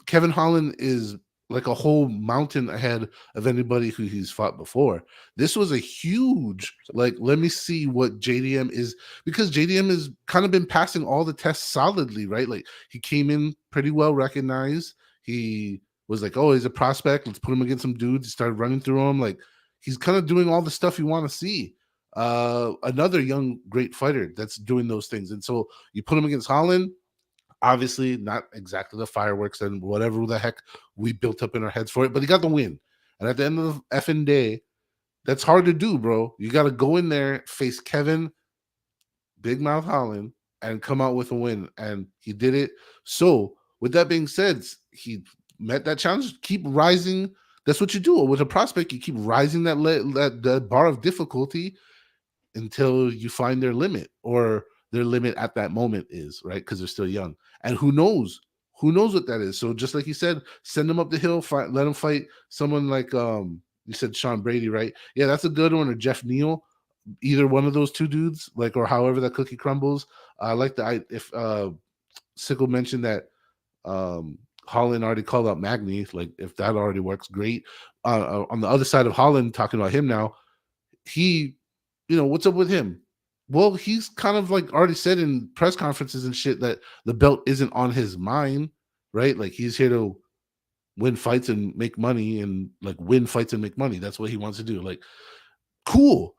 Kevin Holland is like a whole mountain ahead of anybody who he's fought before. This was a huge, like, let me see what JDM is, because JDM has kind of been passing all the tests solidly, right? Like, he came in pretty well recognized. He was like, oh, he's a prospect. Let's put him against some dudes. He started running through them. Like, he's kind of doing all the stuff you want to see. Another young, great fighter that's doing those things. And so you put him against Holland. Obviously, not exactly the fireworks and whatever the heck we built up in our heads for it, but he got the win. And at the end of the effing day, that's hard to do, bro. You got to go in there, face Kevin Big Mouth Holland, and come out with a win. And he did it. So, with that being said, he met that challenge. Keep rising. That's what you do with a prospect. You keep rising that bar of difficulty until you find their limit, or their limit at that moment is, right? Because they're still young. And who knows? Who knows what that is? So just like you said, send them up the hill, let them fight someone like you said Sean Brady, right? Yeah, that's a good one. Or Jeff Neal, either one of those two dudes, like, or however that cookie crumbles. I like if Sickle mentioned that Holland already called out Magny, like, if that already works, great. On the other side of Holland, talking about him now, he, what's up with him? Well, he's kind of like already said in press conferences and shit that the belt isn't on his mind, right? Like, he's here to win fights and make money, and like win fights and make money. That's what he wants to do. Like, cool.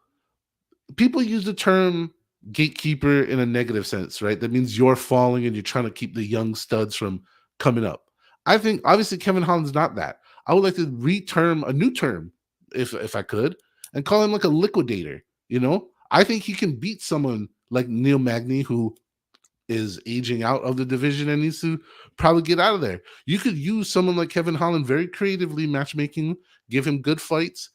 People use the term gatekeeper in a negative sense, right? That means you're falling and you're trying to keep the young studs from coming up. I think obviously Kevin Holland's not that. I would like to re-term a new term, if I could, and call him like a liquidator. I think he can beat someone like Neil Magny, who is aging out of the division and needs to probably get out of there. You could use someone like Kevin Holland very creatively, matchmaking, give him good fights,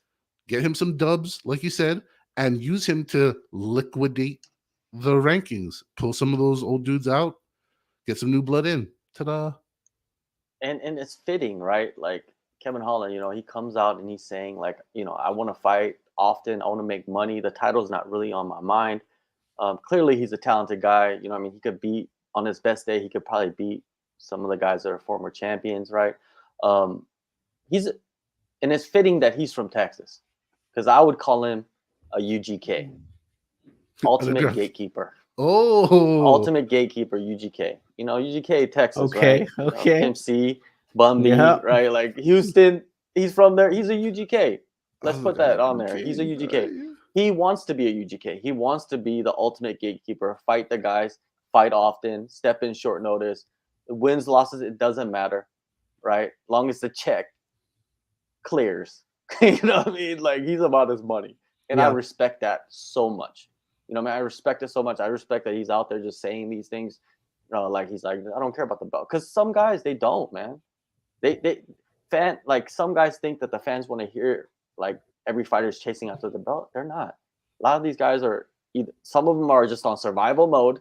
get him some dubs, like you said, and use him to liquidate the rankings. Pull some of those old dudes out, get some new blood in. Ta-da. And it's fitting, right? Like Kevin Holland, he comes out and he's saying, like, I want to fight often. I want to make money. The title's not really on my mind. Clearly, he's a talented guy. He could beat, on his best day, he could probably beat some of the guys that are former champions, right? And it's fitting that he's from Texas, because I would call him a UGK, ultimate gatekeeper. Oh, ultimate gatekeeper, UGK. UGK, Texas, Okay, right? okay. Pimp C, Bun B, Yeah. right? Like Houston, he's from there. He's a UGK. Let's put that on there. He's a UGK. He wants to be a UGK. He wants to be the ultimate gatekeeper. Fight the guys, fight often, step in short notice. Wins, losses, it doesn't matter, right? Long as the check clears. You know what I mean? Like, he's about his money. And I Yeah. respect that so much. I respect it so much. I respect that he's out there just saying these things. Like, he's like, I don't care about the belt. Because some guys, they don't, man. Like, some guys think that the fans want to hear, like, every fighter is chasing after the belt. They're not. A lot of these guys are some of them are just on survival mode.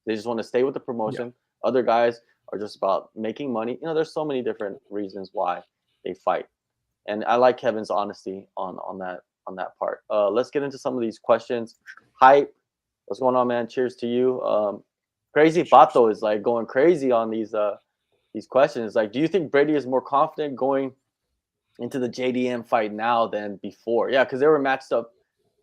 They just want to stay with the promotion. Yeah. Other guys are just about making money. There's so many different reasons why they fight. And I like Kevin's honesty on that part. Let's get into some of these questions. Hype, what's going on, man? Cheers to you. Crazy Pato is like going crazy on these questions. Like, do you think Brady is more confident going into the JDM fight now than before? Yeah, because they were matched up,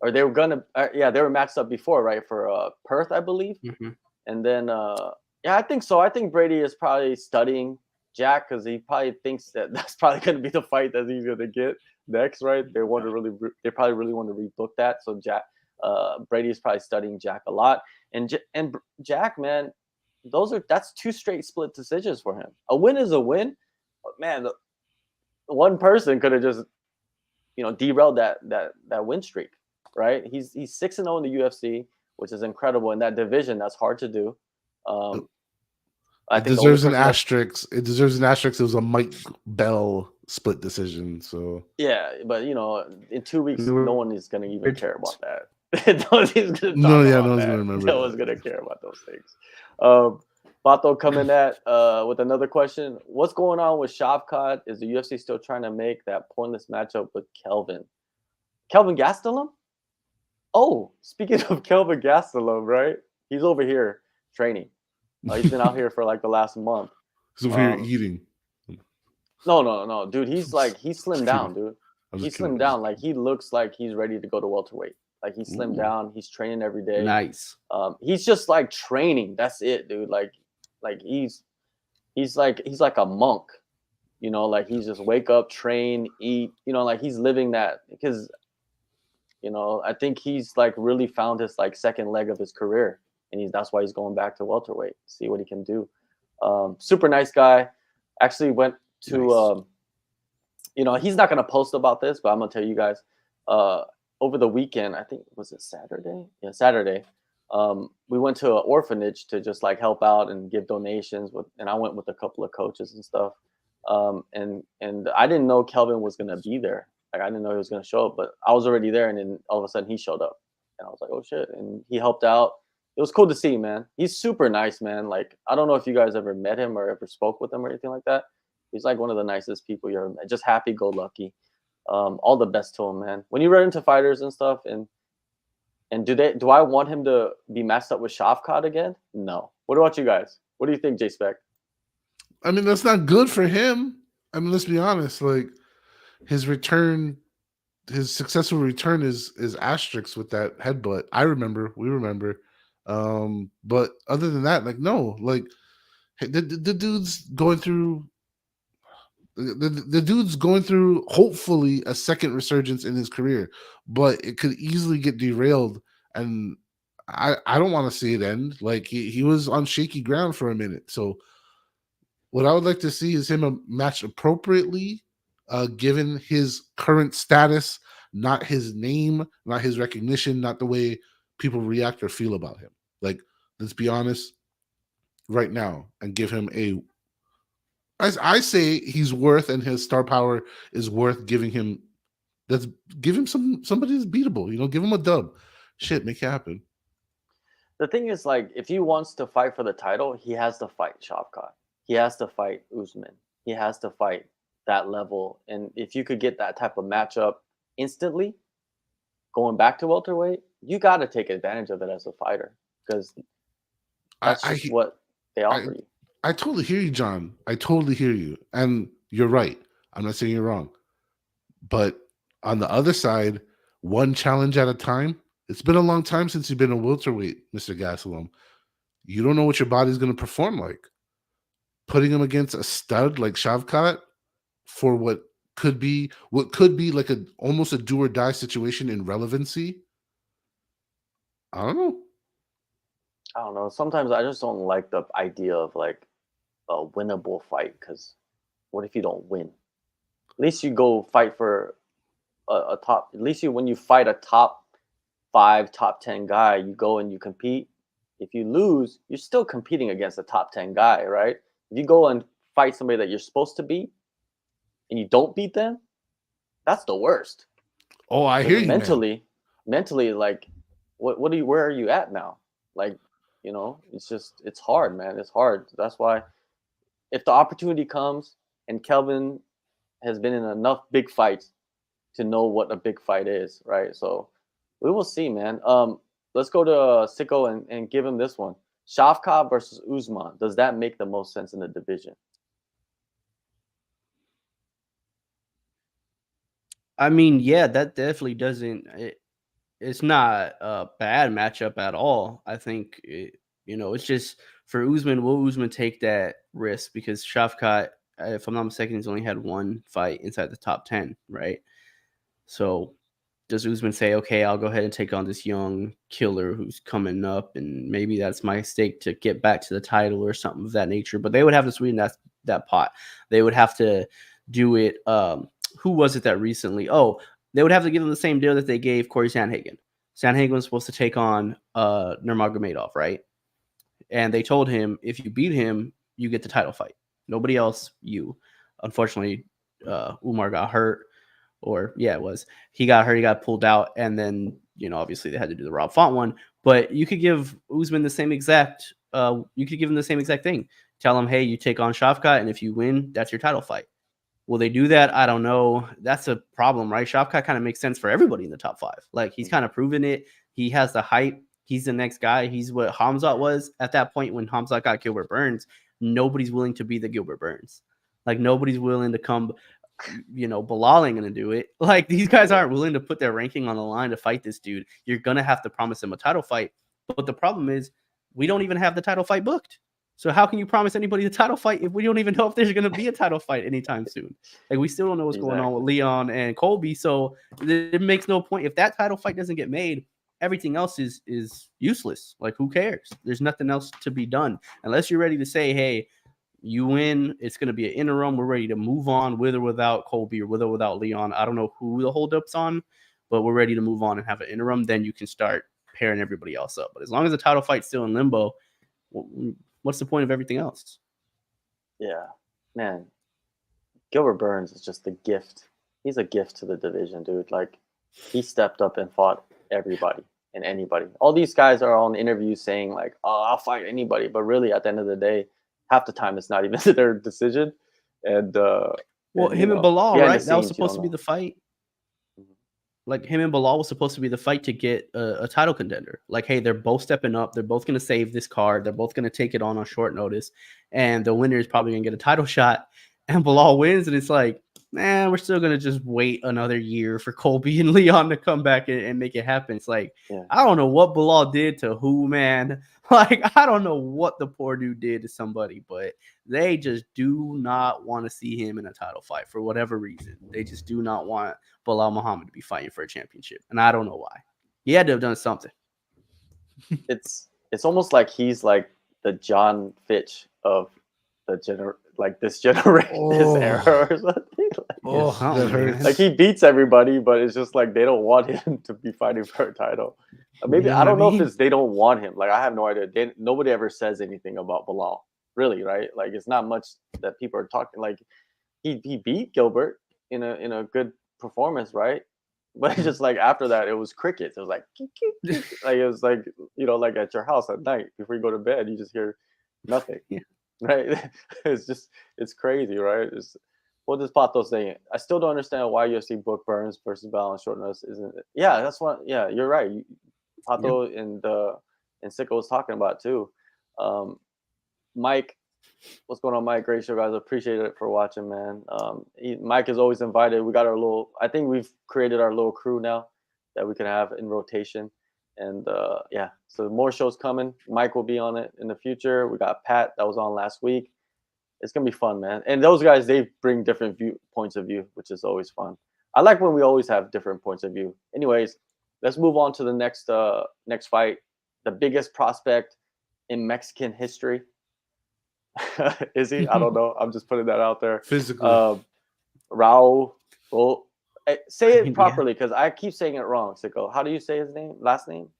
or they were they were matched up before, right? For Perth, I believe. Mm-hmm. And then I think so. I think Brady is probably studying Jack, because he probably thinks that that's probably going to be the fight that he's going to get next, right? They probably really want to rebook that. So Brady is probably studying Jack a lot, and Jack, man, that's 2 straight split decisions for him. A win is a win, but man, one person could have just derailed that win streak, right? He's 6-0 in the UFC, which is incredible in that division. That's hard to do. It deserves an asterisk. It deserves an asterisk. It was a Mike Bell split decision. So yeah, but in 2 weeks, no one is going to even care about that. no one's going to remember. No one's going to care about those things. Bato coming at with another question. What's going on with Shavkat? Is the UFC still trying to make that pointless matchup with Kelvin Gastelum? Oh, speaking of Kelvin Gastelum, right? He's over here training. He's been out here for like the last month. He's over here eating. No, dude. He's slimmed down, dude. I'm He just kidding. slimmed down. Like he looks like he's ready to go to welterweight. Like he's slimmed Ooh. down. He's training every day. Nice. He's just like training. That's it, dude. Like he's like a monk. You know, like he's just wake up, train, eat. You know, like he's living that because, you know, I think he's like really found his like second leg of his career, and that's why he's going back to welterweight. See what he can do. Super nice guy. Actually went to Nice. you know, he's not gonna post about this, but I'm gonna tell you guys. Over the weekend, I think was it Saturday? Yeah, Saturday. We went to an orphanage to just like help out and give donations and I went with a couple of coaches and stuff. And I didn't know Kelvin was gonna be there. Like I didn't know he was gonna show up, but I was already there, and then all of a sudden he showed up, and I was like, oh shit! And he helped out. It was cool to see, man. He's super nice, man. Like I don't know if you guys ever met him or ever spoke with him or anything like that. He's like one of the nicest people you ever met. Just happy go lucky. All the best to him, man. When you run into fighters and stuff, and do I want him to be matched up with Shavkat again? No. What about you guys? What do you think, J Spec? I mean, that's not good for him. I mean, let's be honest. Like his return, his successful return is asterisk with that headbutt. We remember. But other than that, like no, like the dude's going through. The dude's going through hopefully a second resurgence in his career, but it could easily get derailed, and I don't want to see it end. Like he was on shaky ground for a minute. So what I would like to see is him matched appropriately, given his current status, not his name, not his recognition, not the way people react or feel about him. Like let's be honest right now and give him a. As I say, he's worth, and his star power is worth giving him. Give him somebody that's beatable. You know, give him a dub. Shit, make it happen. The thing is, like, if he wants to fight for the title, he has to fight Shavkat. He has to fight Usman. He has to fight that level. And if you could get that type of matchup instantly, going back to welterweight, you got to take advantage of it as a fighter because that's just what they offer you. I totally hear you, John. I totally hear you. And you're right. I'm not saying you're wrong. But on the other side, one challenge at a time. It's been a long time since you've been a welterweight, Mr. Gastelum. You don't know what your body's going to perform like. Putting him against a stud like Shavkat for what could be like almost a do or die situation in relevancy. I don't know. Sometimes I just don't like the idea of like a winnable fight because what if you don't win? At least you go fight for a top. At least when you fight a top 5, top 10 guy, you go and you compete. If you lose, you're still competing against a top 10 guy, right? If you go and fight somebody that you're supposed to beat and you don't beat them, that's the worst. Oh, I hear you. Mentally, like, where are you at now? Like, you know, it's hard, man. It's hard. That's why if the opportunity comes, and Kelvin has been in enough big fights to know what a big fight is, right? So we will see, man. Let's go to Sicko and give him this one. Shavkat versus Usman. Does that make the most sense in the division? I mean, yeah, that definitely doesn't. It's not a bad matchup at all. I think it's just for Usman. Will Usman take that risk because Shavkat, if I'm not mistaken, he's only had one fight inside the top 10, right? So does Usman say, okay, I'll go ahead and take on this young killer who's coming up, and maybe that's my stake to get back to the title or something of that nature? But they would have to sweeten that pot. They would have to do it. Who was it that recently? Oh, they would have to give him the same deal that they gave Corey Sandhagen. Sandhagen was supposed to take on Nurmagomedov, right? And they told him, if you beat him, you get the title fight. Nobody else, you. Unfortunately, Umar got hurt. He got hurt, he got pulled out, and then obviously they had to do the Rob Font one. But you could give Usman the same exact thing. Tell him, hey, you take on Shavkat, and if you win, that's your title fight. Will they do that? I don't know. That's a problem, right? Shavkat kind of makes sense for everybody in the top 5. Like, he's kind of proven it. He has the hype. He's the next guy. He's what Hamzat was at that point when Hamzat got Gilbert Burns. Nobody's willing to be the Gilbert Burns. Like nobody's willing to come. Bilal ain't gonna do it. Like these guys aren't willing to put their ranking on the line to fight this dude. You're gonna have to promise him a title fight. But the problem is, we don't even have the title fight booked. So how can you promise anybody the title fight if we don't even know if there's gonna be a title fight anytime soon? Like we still don't know what's going on with Leon and Colby. So it makes no point if that title fight doesn't get made. Everything else is useless. Like who cares? There's nothing else to be done unless you're ready to say, hey, you win. It's going to be an interim. We're ready to move on with or without Colby or with or without Leon. I don't know who the holdup's on, but we're ready to move on and have an interim. Then you can start pairing everybody else up. But as long as the title fight's still in limbo, what's the point of everything else? Yeah, man. Gilbert Burns is just a gift. He's a gift to the division, dude. Like, he stepped up and fought everybody and anybody. All these guys are on interviews saying, like, oh, I'll fight anybody. But really, at the end of the day, half the time it's not even their decision. And him and Bilal, right? That was supposed to be the fight. Like him and Bilal was supposed to be the fight to get a title contender. Like, hey, they're both stepping up. They're both going to save this card. They're both going to take it on short notice. And the winner is probably going to get a title shot. And Bilal wins. And it's like, man, we're still going to just wait another year for Colby and Leon to come back and make it happen. It's like, I don't know what Bilal did to who, man. Like, I don't know what the poor dude did to somebody, but they just do not want to see him in a title fight for whatever reason. They just do not want Bilal Muhammad to be fighting for a championship. And I don't know why. He had to have done something. It's almost like he's like the John Fitch of the this generation, this era or something. That hurts. Like he beats everybody, but it's just like they don't want him to be fighting for a title. Maybe I don't know if it's they don't want him. Like I have no idea. Nobody ever says anything about Bilal, really, right? Like it's not much that people are talking. Like he beat Gilbert in a good performance, right? But it's just like after that, it was crickets. It was like like it was like like at your house at night before you go to bed, you just hear nothing. Right? It's crazy, right? What does Pato saying? I still don't understand why UFC book Burns versus Bell on short notice, isn't it? Yeah, that's what. Yeah, you're right. Pato and Sicko was talking about too. Mike, what's going on, Mike? Great show, guys. Appreciate it for watching, man. Mike is always invited. We got our little. I think we've created our little crew now that we can have in rotation. And so more shows coming. Mike will be on it in the future. We got Pat that was on last week. It's gonna be fun, man. And those guys, they bring different points of view, which is always fun. I like when we always have different points of view. Anyways, let's move on to the next fight. The biggest prospect in Mexican history. Is he? I don't know. I'm just putting that out there. Physically. Raul. Well, say it properly because I keep saying it wrong, Sicko. How do you say his last name?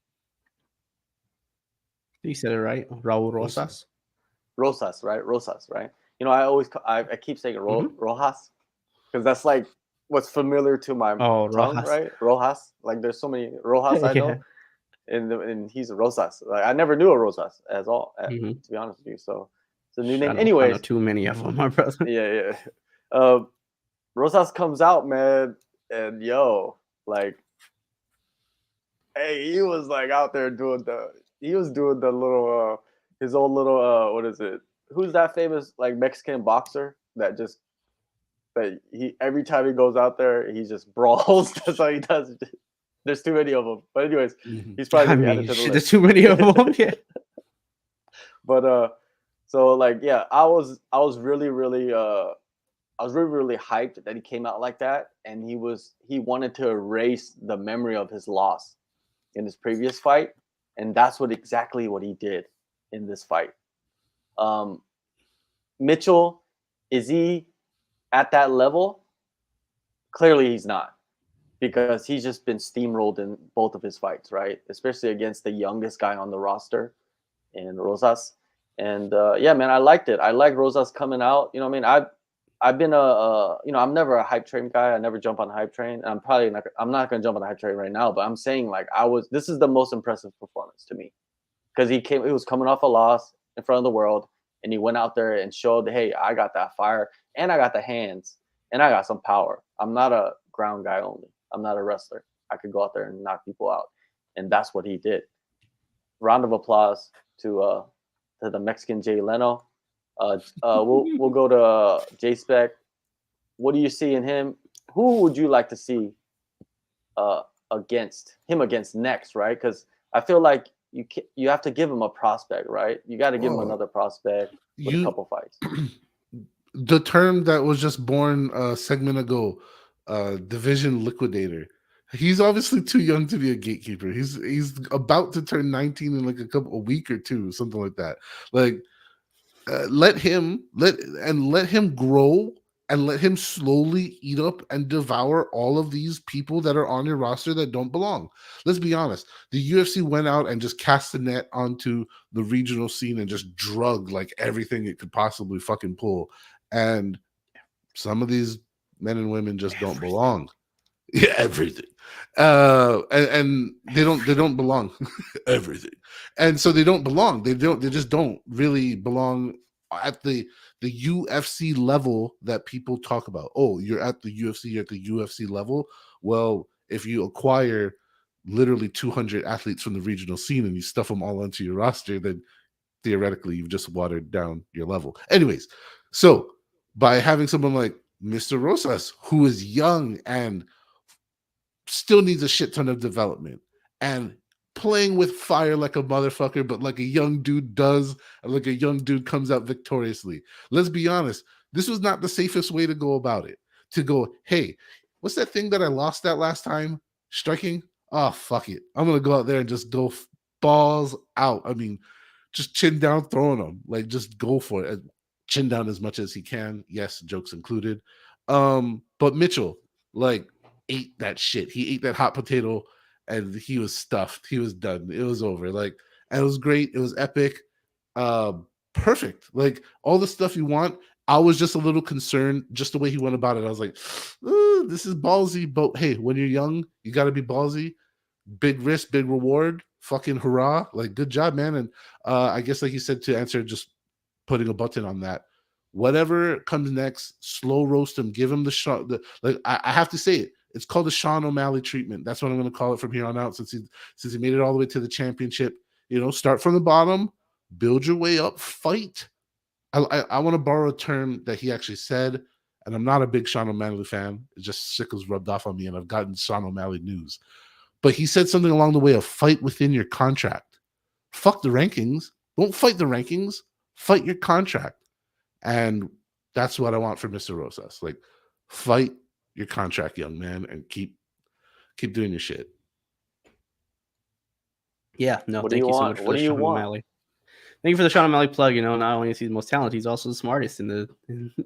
You said it right. Raul Rosas. Rosas, right? Rosas, right? I keep saying Rojas because that's like what's familiar to my tongue, Rojas. right? Rojas. Like there's so many Rojas I know, and he's a Rosas. Like I never knew a Rosas at all, to be honest with you. So it's a new name. Anyways, I know too many of them, my brother. Yeah. Rosas comes out, man, and like, hey, he was like out there doing the little his own little what is it? Who's that famous like Mexican boxer that he every time he goes out there he just brawls. That's all he does. There's too many of them. But anyways, he's probably gonna be added to the list. There's too many of them. Yeah. But so like I was really really hyped that he came out like that, and he wanted to erase the memory of his loss in his previous fight, and that's exactly what he did in this fight. Mitchell, is he at that level? Clearly he's not, because he's just been steamrolled in both of his fights, right? Especially against the youngest guy on the roster in Rosas. And man, I liked it. I like Rosas coming out. You know what I mean? I've been I'm never a hype train guy. I never jump on the hype train. I'm not going to jump on the hype train right now, but I'm saying like this is the most impressive performance to me, because he was coming off a loss in front of the world, and he went out there and showed, hey, I got that fire, and I got the hands, and I got some power. I'm not a ground guy only. I'm not a wrestler. I could go out there and knock people out, and that's what he did. Round of applause to the Mexican Jay Leno. We'll go to J Spec. What do you see in him? Who would you like to see against next, right? Because I feel like you have to give him a prospect, right? You got to give him another prospect with a couple fights. The term that was just born a segment ago, division liquidator. He's obviously too young to be a gatekeeper. He's about to turn 19 in like a week or two, something like that. Like let him grow and let him slowly eat up and devour all of these people that are on your roster that don't belong. Let's be honest. The UFC went out and just cast the net onto the regional scene and just drug like everything it could possibly fucking pull. And some of these men and women just don't belong. Yeah, everything. And they don't belong. Everything. And so they don't belong. They just don't really belong at the UFC level that people talk about. Oh, you're at the UFC, you're at the UFC level. Well, if you acquire literally 200 athletes from the regional scene and you stuff them all onto your roster, then theoretically you've just watered down your level. Anyways, so by having someone like Mr. Rosas, who is young and still needs a shit ton of development and playing with fire like a motherfucker, but like a young dude does, and like a young dude comes out victoriously. Let's be honest, this was not the safest way to go about it. To go, hey, what's that thing that I lost that last time? Striking? Oh, fuck it. I'm going to go out there and just go balls out. I mean, just chin down, throwing them. Like, just go for it. Chin down as much as he can. Yes, jokes included. But Mitchell, like, ate that shit. He ate that hot potato and he was stuffed. He was done. It was over. Like, and it was great. It was epic. Perfect. Like all the stuff you want. I was just a little concerned just the way he went about it. I was like, this is ballsy. But hey, when you're young, you got to be ballsy. Big risk, big reward. Fucking hurrah. Like, good job, man. And I guess, like you said, to answer, just putting a button on that. Whatever comes next, slow roast him. Give him the shot. Like I have to say it. It's called the Sean O'Malley treatment. That's what I'm going to call it from here on out. Since he made it all the way to the championship, start from the bottom, build your way up, fight. I want to borrow a term that he actually said, and I'm not a big Sean O'Malley fan. It just sickles rubbed off on me, and I've gotten Sean O'Malley news. But he said something along the way of fight within your contract. Fuck the rankings. Don't fight the rankings. Fight your contract. And that's what I want for Mr. Rosas. Like, fight your contract, young man, and keep doing your shit. Yeah, no, thank you so much for the Sean O'Malley. Thank you for the Sean O'Malley plug. Not only is he the most talented, he's also the smartest in the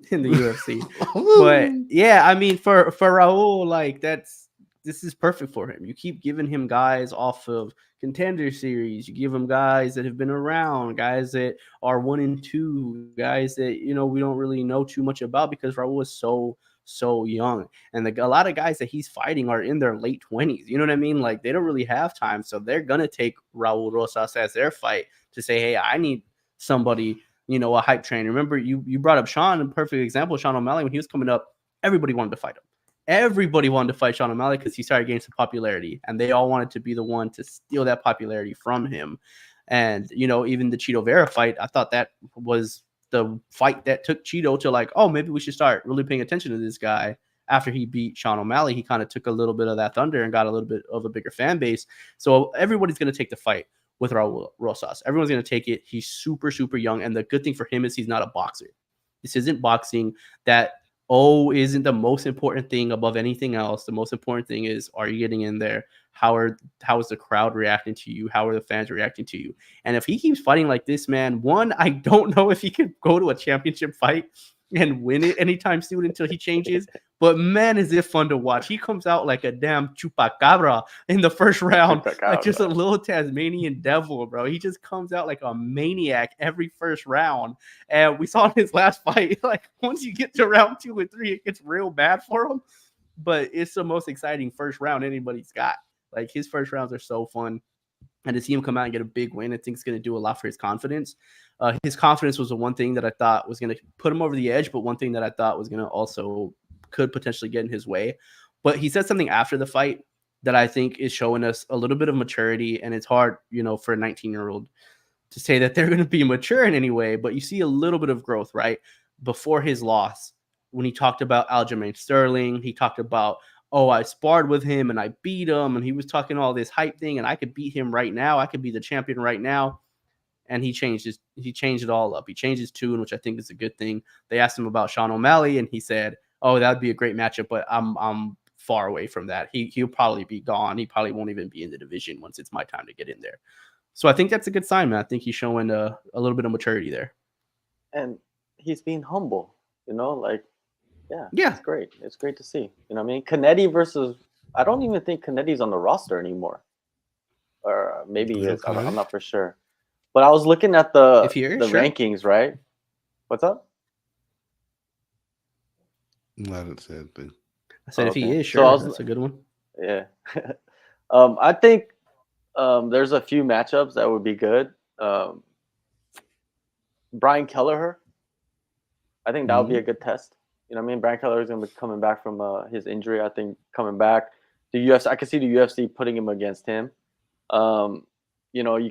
UFC. But yeah, I mean, for Raul, like this is perfect for him. You keep giving him guys off of Contender Series. You give him guys that have been around, guys that are 1 and 2, guys that we don't really know too much about because Raul is so young, and a lot of guys that he's fighting are in their late 20s. You know what I mean? Like, they don't really have time, so they're gonna take Raul Rosas as their fight to say, hey, I need somebody, a hype train. Remember, you brought up Sean, a perfect example. Sean O'Malley, when he was coming up, everybody wanted to fight him. Everybody wanted to fight Sean O'Malley because he started getting some popularity, and they all wanted to be the one to steal that popularity from him. And even the Cheeto Vera fight, I thought that was the fight that took Cheeto to like, oh, maybe we should start really paying attention to this guy. After he beat Sean O'Malley, he kind of took a little bit of that thunder and got a little bit of a bigger fan base. So everybody's going to take the fight with Raul Rosas. Everyone's going to take it. He's super, super young. And the good thing for him is he's not a boxer. This isn't boxing. That isn't the most important thing above anything else. The most important thing is, are you getting in there? How is the crowd reacting to you? How are the fans reacting to you? And if he keeps fighting like this, man, I don't know if he could go to a championship fight and win it anytime soon until he changes. But man, is it fun to watch. He comes out like a damn chupacabra in the first round, like just a little Tasmanian devil, bro. He just comes out like a maniac every first round. And we saw in his last fight, like once you get to round 2 and 3, it gets real bad for him. But it's the most exciting first round anybody's got. Like, his first rounds are so fun. And to see him come out and get a big win, I think it's going to do a lot for his confidence. His confidence was the one thing that I thought was going to put him over the edge, but one thing that I thought was going to also could potentially get in his way. But he said something after the fight that I think is showing us a little bit of maturity, and it's hard, for a 19-year-old to say that they're going to be mature in any way, but you see a little bit of growth, right? Before his loss, when he talked about Aljamain Sterling, he talked about, oh, I sparred with him and I beat him, and he was talking all this hype thing, and I could beat him right now. I could be the champion right now. And he changed it all up. He changed his tune, which I think is a good thing. They asked him about Sean O'Malley, and he said, oh, that would be a great matchup, but I'm far away from that. He'll probably be gone. He probably won't even be in the division once it's my time to get in there. So I think that's a good sign, man. I think he's showing a little bit of maturity there. And he's being humble, like, yeah, Yeah. it's great. It's great to see. You know what I mean? Canetti versus, I don't even think Canetti's on the roster anymore. Or maybe he is. I'm not for sure. But I was looking at the rankings, right? What's up? I didn't say anything. I said if he is, sure, that's a good one. Yeah. I think there's a few matchups that would be good. Brian Kelleher, I think that would be a good test. You know what I mean? Brian Kelleher is going to be coming back from his injury. I think coming back, the UFC, I could see the UFC putting him against him. You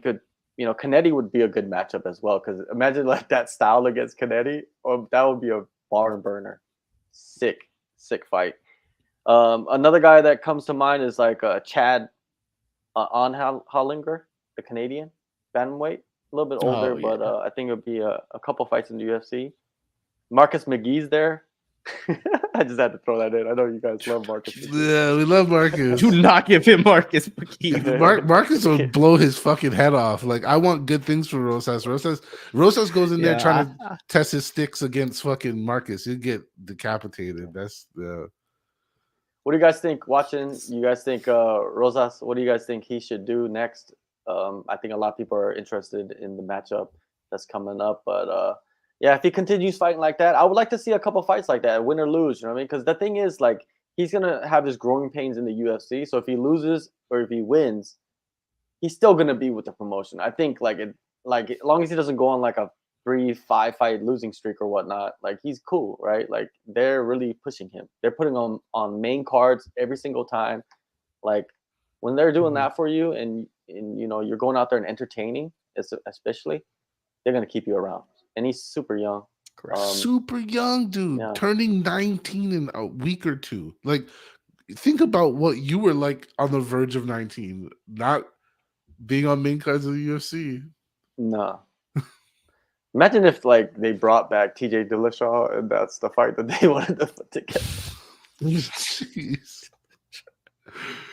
could, Canetti would be a good matchup as well, because imagine like that style against Canetti. That would be a barn burner. Sick fight. Another guy that comes to mind is like Chad Hollinger, the Canadian bantamweight. A little bit older, but I think it would be a couple fights in the UFC. Marcus McGee's there. I just had to throw that in. I know you guys love Marcus McGee. Yeah, we love Marcus. Do not give him Marcus McGee. Marcus will blow his fucking head off. Like, I want good things for Rosas. Rosas goes in there trying to test his sticks against fucking Marcus. He'll get decapitated. That's the. What do you guys think? Watching, you guys think Rosas? What do you guys think he should do next? I think a lot of people are interested in the matchup that's coming up, but yeah, if he continues fighting like that, I would like to see a couple fights like that, win or lose. You know what I mean? Because the thing is, like, he's gonna have his growing pains in the UFC. So if he loses or if he wins, he's still gonna be with the promotion. I think, as long as he doesn't go on like a 3-5 fight losing streak or whatnot, like, he's cool, right? Like, they're really pushing him. They're putting him on main cards every single time. Like, when they're doing that for you, and you're going out there and entertaining, especially, they're gonna keep you around. And he's super young. Super young, dude. Yeah. Turning 19 in a week or two. Like, think about what you were like on the verge of 19, not being on main cards of the UFC. No. Imagine if, like, they brought back TJ Dillashaw and that's the fight that they wanted to put together. Jeez.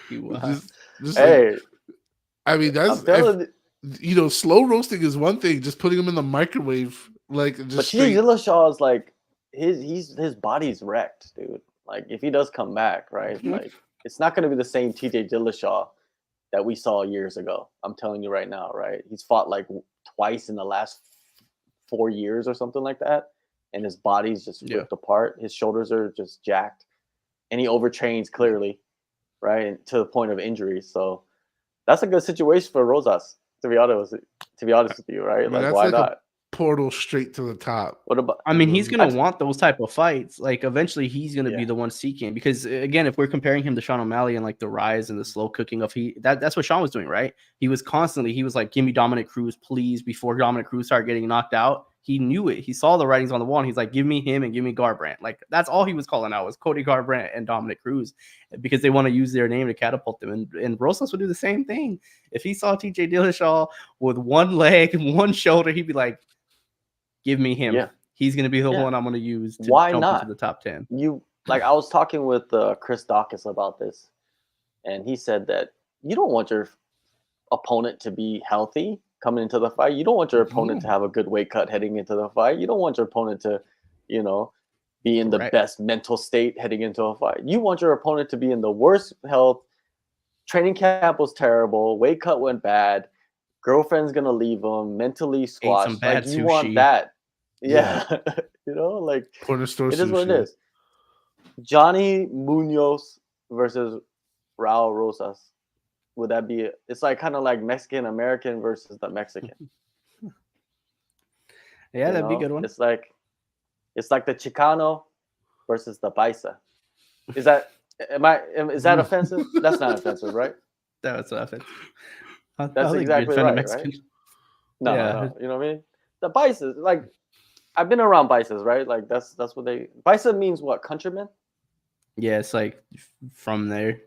Hey. Like, I mean, that's... slow roasting is one thing. Just putting him in the microwave, like, just. But TJ Dillashaw is like his body's wrecked, dude. Like, if he does come back, right? Like, it's not going to be the same TJ Dillashaw that we saw years ago. I'm telling you right now, right? He's fought like twice in the last 4 years or something like that, and his body's just ripped apart. His shoulders are just jacked, and he overtrains clearly, right, and to the point of injury. So that's a good situation for Rosas. To be honest with you, right? Like, why not? Portal straight to the top. What about? I mean, he's gonna want those type of fights. Like, eventually, he's gonna be the one seeking. Because again, if we're comparing him to Sean O'Malley and like the rise and the slow cooking of that's what Sean was doing, right? He was like, "Give me Dominic Cruz, please." Before Dominic Cruz started getting knocked out, he knew it. He saw the writings on the wall, and he's like, "Give me him and give me Garbrandt." Like, that's all he was calling out was Cody Garbrandt and Dominic Cruz, because they want to use their name to catapult them. And Rosas would do the same thing. If he saw TJ Dillashaw with one leg and one shoulder, he'd be like, give me him. Yeah. He's going to be the one I'm going to use to jump into the top 10. I was talking with Chris Dawkins about this, and he said that you don't want your opponent to be healthy coming into the fight. You don't want your opponent to have a good weight cut heading into the fight. You don't want your opponent to, be in the best mental state heading into a fight. You want your opponent to be in the worst health. Training camp was terrible. Weight cut went bad. Girlfriend's going to leave him. Mentally squashed. Like, you want that. Yeah. Like, corner store it is what it is. Johnny Munoz versus Raul Rosas. Would that be it? It's like kind of like Mexican American versus the Mexican. Yeah, that'd be a good one. It's like the Chicano versus the Paisa. Is that offensive? That's not offensive, right? That's not offensive. That's exactly right. No, Yeah. no, you know what I mean? The Baises, like I've been around Baises, right? Like that's what they Baisa means what? Countryman? Yeah, it's like from there,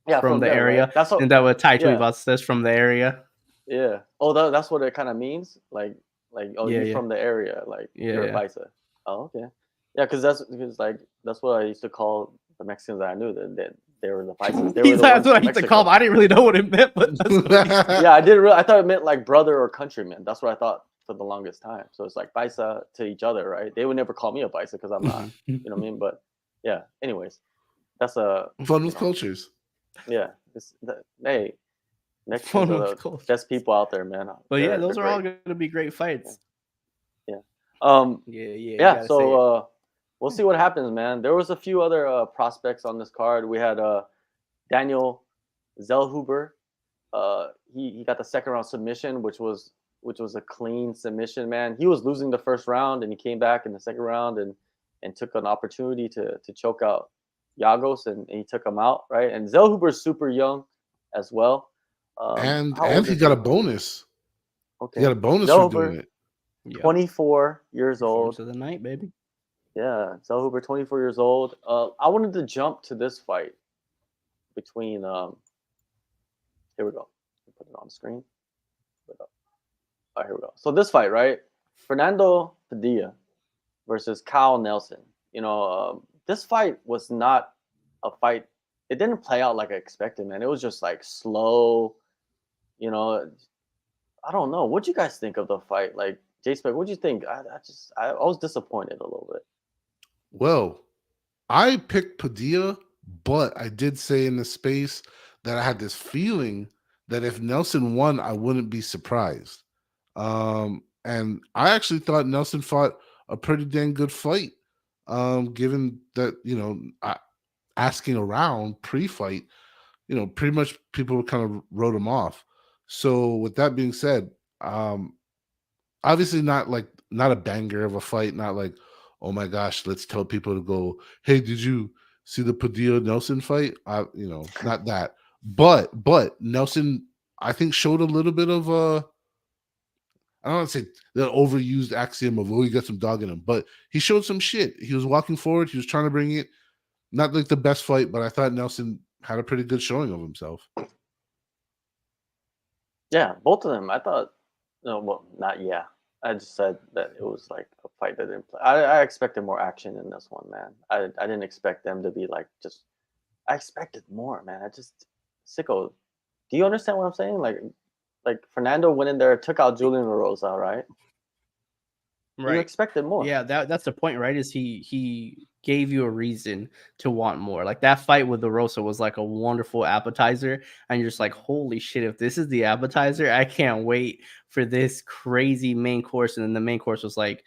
Yeah, from from the there, right? area. That's And what that what Tai yeah, Tuivasa says, from the area. yeah. Oh, that's what it kind of means? Like oh Yeah, you yeah. from the area, like Yeah, you're a yeah. Baisa. Oh, okay. Yeah, because like that's what I used to call the Mexicans that I knew that they were the Baisas. They were He's the like, that's ones what I from used to call him. Mexico. I didn't really know what it meant, but that's what he said. Yeah, I thought it meant like brother or countryman. That's what I thought for the longest time. So it's like Baisa to each other, right? They would never call me a Baisa because I'm not. You know what I mean? But yeah. Anyways, that's a Fun with cultures. yeah. Hey, Mexicans Fun are with the culture. best people out there, man. But yeah, They're those are all great. going to be great fights. Yeah. Yeah, you Yeah. gotta say it. So we'll see what happens, man. There was a few other prospects on this card. We had Daniel Zellhuber. He got the second round submission, which was a clean submission, man. He was losing the first round and he came back in the second round and took an opportunity to choke out Yagos and he took him out, right? And Zellhuber's super young as well. And How old he is got he? a bonus. Okay. He got a bonus for Zellhuber, doing it. Yep. 24 years Performance old. of the night, baby. Yeah, Zellhuber, 24 years old. I wanted to jump to this fight between here we go. Put it on the screen. Here we go. So this fight, right? Fernando Padilla versus Kyle Nelson. You know, this fight was not a fight. It didn't play out like I expected, man. It was just like slow. You know, I don't know. What'd you guys think of the fight? Like, J-Spec, what'd you think? I was disappointed a little bit. Well, I picked Padilla, but I did say in the space that I had this feeling that if Nelson won, I wouldn't be surprised. And I actually thought Nelson fought a pretty dang good fight. Given that, asking around pre-fight, pretty much people kind of wrote him off. So with that being said, obviously not a banger of a fight, not like, oh my gosh, let's tell people to go, hey, did you see the Padilla Nelson fight? Not that. But Nelson, I think, showed a little bit of I don't want to say the overused axiom of, oh, you got some dog in him, but he showed some shit. He was walking forward, he was trying to bring it. Not like the best fight, but I thought Nelson had a pretty good showing of himself. Yeah, both of them. I thought, no, well, not yeah. I just said that it was like a fight that didn't play. I expected more action in this one, man. I didn't expect them to be like just. I expected more, man. Sicko. Do you understand what I'm saying? Like Fernando went in there, took out Julian Rosa, right? Right. You expected more. Yeah, that's the point, right? Is he gave you a reason to want more. Like that fight with the Rosa was like a wonderful appetizer, and you're just like, holy shit! If this is the appetizer, I can't wait for this crazy main course. And then the main course was like,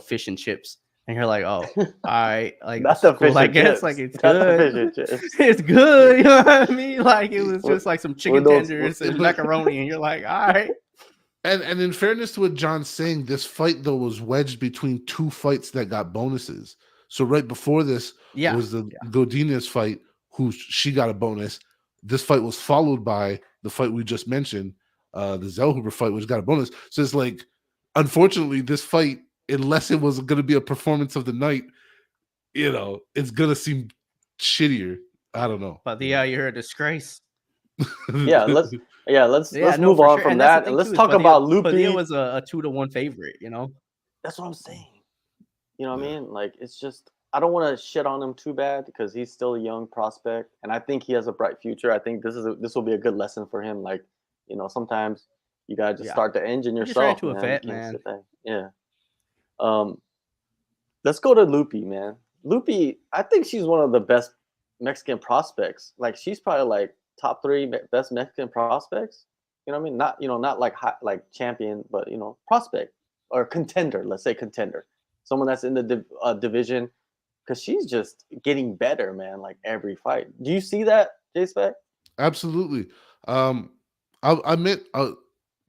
fish and chips, and you're like, oh, all right, like Not the cool, fish I and guess, chips. like it's Not the good. fish and chips. It's good, you know what I mean? Like it was just like some chicken those- tenders and macaroni, and you're like, all right. And in fairness to what John's saying, this fight though was wedged between two fights that got bonuses. So right before this was the Godinez fight, she got a bonus. This fight was followed by the fight we just mentioned, the Zellhuber fight, which got a bonus. So it's like, unfortunately, this fight, unless it was going to be a performance of the night, it's going to seem shittier. I don't know. But you're a disgrace. let's no, move for on sure. from And that's the that thing, and let's too, is talk about Padilla Lupi. was a 2-1 favorite, That's what I'm saying. You know what I mean? Like it's just I don't want to shit on him too bad because he's still a young prospect and I think he has a bright future. I think this will be a good lesson for him. Like, sometimes you gotta just start the engine yourself. To a vet, You can't man. sit there. Yeah. Let's go to Lupi, man. Lupi, I think she's one of the best Mexican prospects. Like she's probably like top 3 best Mexican prospects. You know what I mean? Not like like champion, but prospect or contender. Let's say contender. Someone that's in the division, because she's just getting better, man. Like every fight. Do you see that, J-Spec? Absolutely. I'll admit,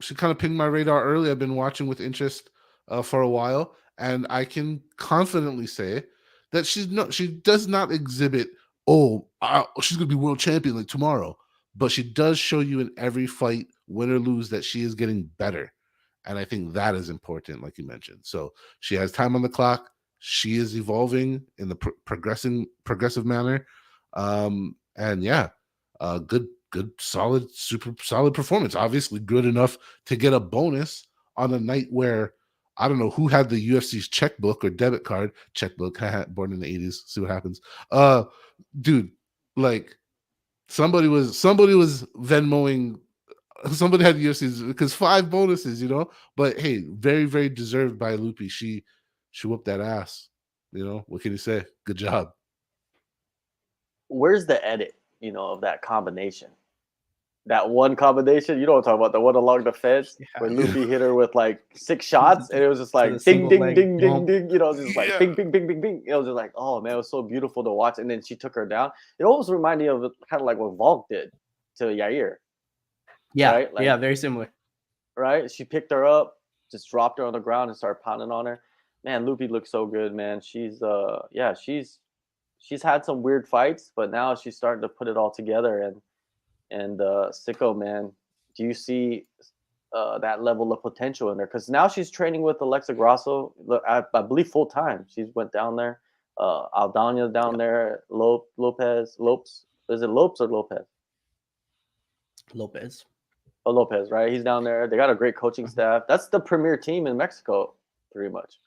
she kind of pinged my radar early. I've been watching with interest for a while, and I can confidently say that she does not exhibit, she's gonna be world champion like tomorrow. But she does show you in every fight, win or lose, that she is getting better. And I think that is important, like you mentioned. So she has time on the clock. She is evolving in the progressive manner. And yeah, good, solid, super solid performance. Obviously, good enough to get a bonus on a night where I don't know who had the UFC's checkbook or debit card. Checkbook, born in the 80s. See what happens. Dude, like somebody was Venmoing. Somebody had UFC's because 5 bonuses, But hey, very, very deserved by Loopy. She whooped that ass. What can you say? Good job. Where's the edit, of that combination? That one combination, you know what I'm talking about, the one along the fence where Loopy hit her with like 6 shots, and it was just like ding, ding, ding, ding, ding, just like bing, bing, bing, bing, bing. It was just like, oh man, it was so beautiful to watch. And then she took her down. It almost reminded me of kind of like what Volk did to Yair. Yeah, right? yeah, very similar. Right? She picked her up, just dropped her on the ground and started pounding on her. Man, Loopy looks so good, man. She's had some weird fights, but now she's starting to put it all together. And Sicko, man, do you see that level of potential in there? Because now she's training with Alexa Grasso, I believe full time. She's went down there. Aldana down there. Lopez. Is it Lopes or Lopez? Lopez. Oh, Lopez, right? He's down there. They got a great coaching staff. That's the premier team in Mexico, pretty much.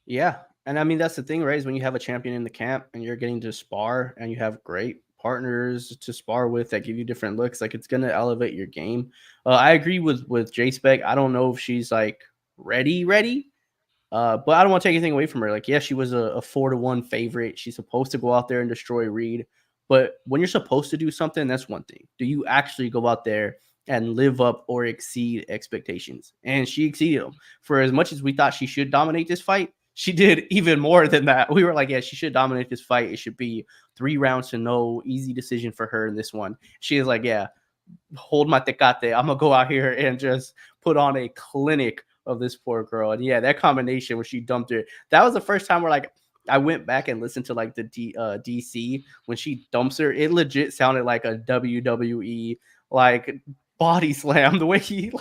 Yeah. And I mean, that's the thing, right? Is when you have a champion in the camp and you're getting to spar and you have great partners to spar with that give you different looks, like it's going to elevate your game. I agree with J-Spec. I don't know if she's like ready. But I don't want to take anything away from her. Like, yeah, she was a 4-1 favorite. She's supposed to go out there and destroy Reed. But when you're supposed to do something, that's one thing. Do you actually go out there and live up or exceed expectations? And she exceeded them. For as much as we thought she should dominate this fight, she did even more than that. We were like, yeah, she should dominate this fight. It should be 3 rounds to no, easy decision for her in this one. She is like, yeah, hold my tecate. I'm going to go out here and just put on a clinic of this poor girl. And yeah, that combination where she dumped her, that was the first time where like I went back and listened to like the DC when she dumps her. It legit sounded like a WWE like body slam. The way she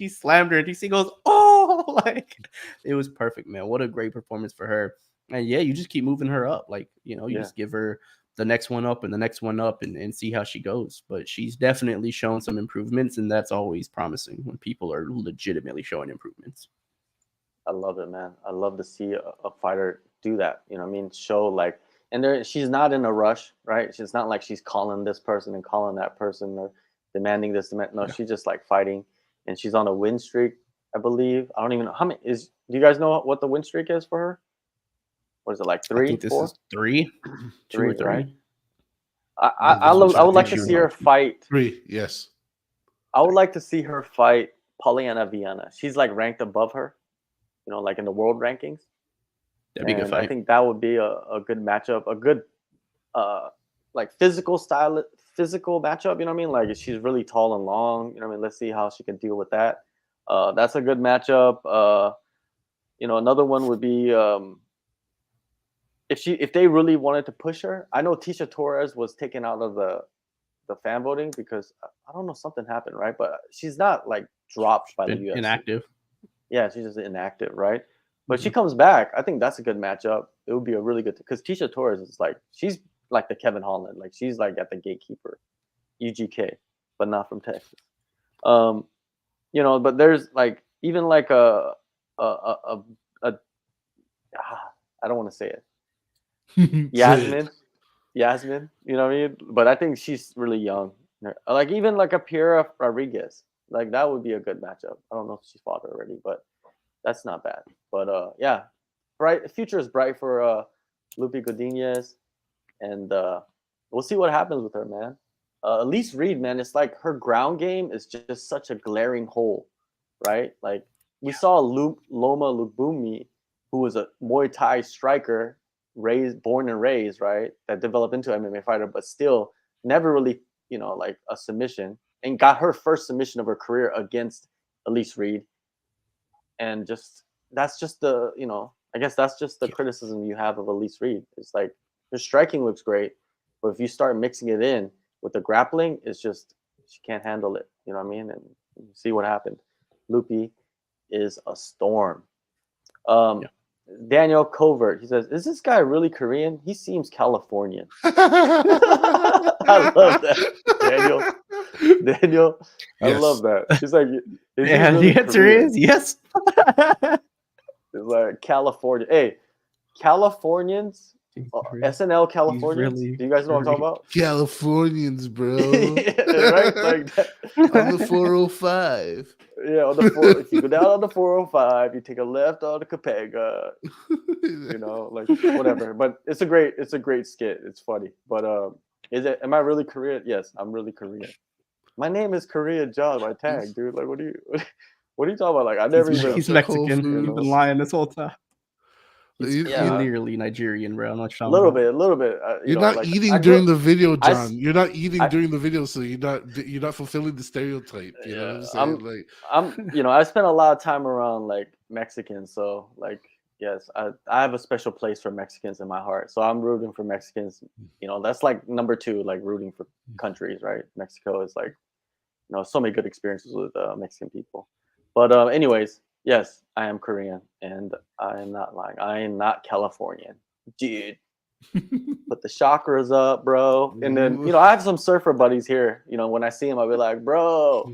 slammed her and DC goes, oh, like it was perfect, man. What a great performance for her. And yeah, you just keep moving her up. Like, you just give her the next one up and the next one up and see how she goes. But she's definitely shown some improvements, and that's always promising when people are legitimately showing improvements. I love it, man. I love to see a fighter do that. Show like, and she's not in a rush, right? She's not like she's calling this person and calling that person or demanding this. No, she's just like fighting, and she's on a win streak, I believe. I don't even know how many do you guys know what the win streak is for her? What is it, like 3, I think this 4? Is 3, 2 or 3. Right? I would like to see her fight 3. Yes, I would like to see her fight Polyana Viana. She's like ranked above her, like in the world rankings. That'd be a good fight. I think that would be a good matchup, a good like physical matchup. You know what I mean? Like she's really tall and long. You know what I mean? Let's see how she can deal with that. That's a good matchup. Another one would be if they really wanted to push her. I know Tisha Torres was taken out of the fan voting because I don't know, something happened, right? But she's not like dropped by the UFC. Inactive. Yeah, she's just inactive, right? But she comes back. I think that's a good matchup. It would be a really good because Tisha Torres is like, she's like the Kevin Holland, like she's like at the gatekeeper, UGK, but not from Texas. But there's like even like I don't want to say it. Yasmin, you know what I mean? But I think she's really young. Like even like a Piera Rodriguez, like that would be a good matchup. I don't know if she fought already, but that's not bad. But yeah, bright. The future is bright for Lupi Godinez, and we'll see what happens with her, man. Elise Reed, man, it's like her ground game is just such a glaring hole, right? Like we saw Loma Lubumi, who was a Muay Thai striker, born and raised, right? That developed into an MMA fighter, but still never really, like a submission, and got her first submission of her career against Elise Reed. And that's just the, I guess that's just the criticism you have of Elise Reed. It's like her striking looks great, but if you start mixing it in with the grappling, it's just she can't handle it. You know what I mean? And see what happened. Lupi is a storm. Daniel Covert, he says, "Is this guy really Korean? He seems Californian." I love that, Daniel. I Yes. love that. He's like, "Is he Yeah, really the answer Korean?" is yes. It's like California. Hey, Californians, SNL Californians. really Do you guys know what I'm talking about? Californians, bro. Right? Like that. On the 405. Yeah, on the four. If you go down on the 405, you take a left on the Capega. You know, like whatever. But it's a great skit. It's funny. But am I really Korean? Yes, I'm really Korean. My name is Korean John, my tag, dude. Like, what are you talking about? Like, I never even. He's Mexican. Food. You've been lying this whole time. He's Yeah. clearly Nigerian, bro. I'm not A little bit. You're not like, eating during the video, I John. You're not eating during the video, so you're not fulfilling the stereotype. You know what I'm saying? I spent a lot of time around like Mexicans, so like yes, I have a special place for Mexicans in my heart. So I'm rooting for Mexicans. You know, that's like number 2, like rooting for countries, right? Mexico is like, so many good experiences with Mexican people. But anyways, yes, I am Korean, and I am not lying. I am not Californian, dude. Put the chakras up, bro. And then, I have some surfer buddies here. When I see them, I'll be like, bro,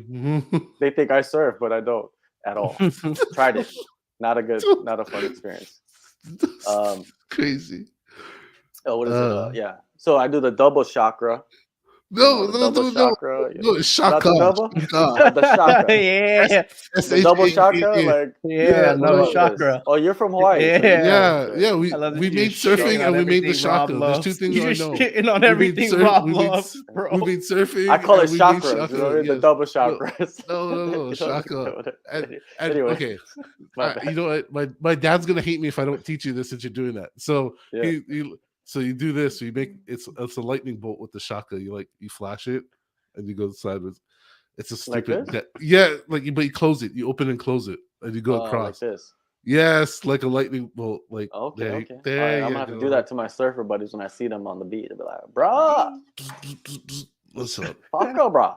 they think I surf, but I don't at all. Tried it. Not a fun experience. Crazy. Oh, what is it? Yeah. So I do the double chakra. No, chakra. It's shaka. The chakra. Yeah. The double chakra, like chakra. Oh, you're from Hawaii. Yeah. We made surfing and we made the chakra. There's 2 things I know. Shitting on everything Rob loves, bro. We made surfing. I call it chakra. The double chakras. No, chakra. Anyway, okay. You know what? My dad's gonna hate me if I don't teach you this since you're doing that. So So you do this. So you make it's a lightning bolt with the shaka. You flash it, and you go sideways. It's a stupid. Like but you close it. You open and close it, and you go across. Like this. Yes, like a lightning bolt. Like okay. There I'm gonna have to do that to my surfer buddies when I see them on the beach. They'll be like, "Bro, what's up, Paco, bro?"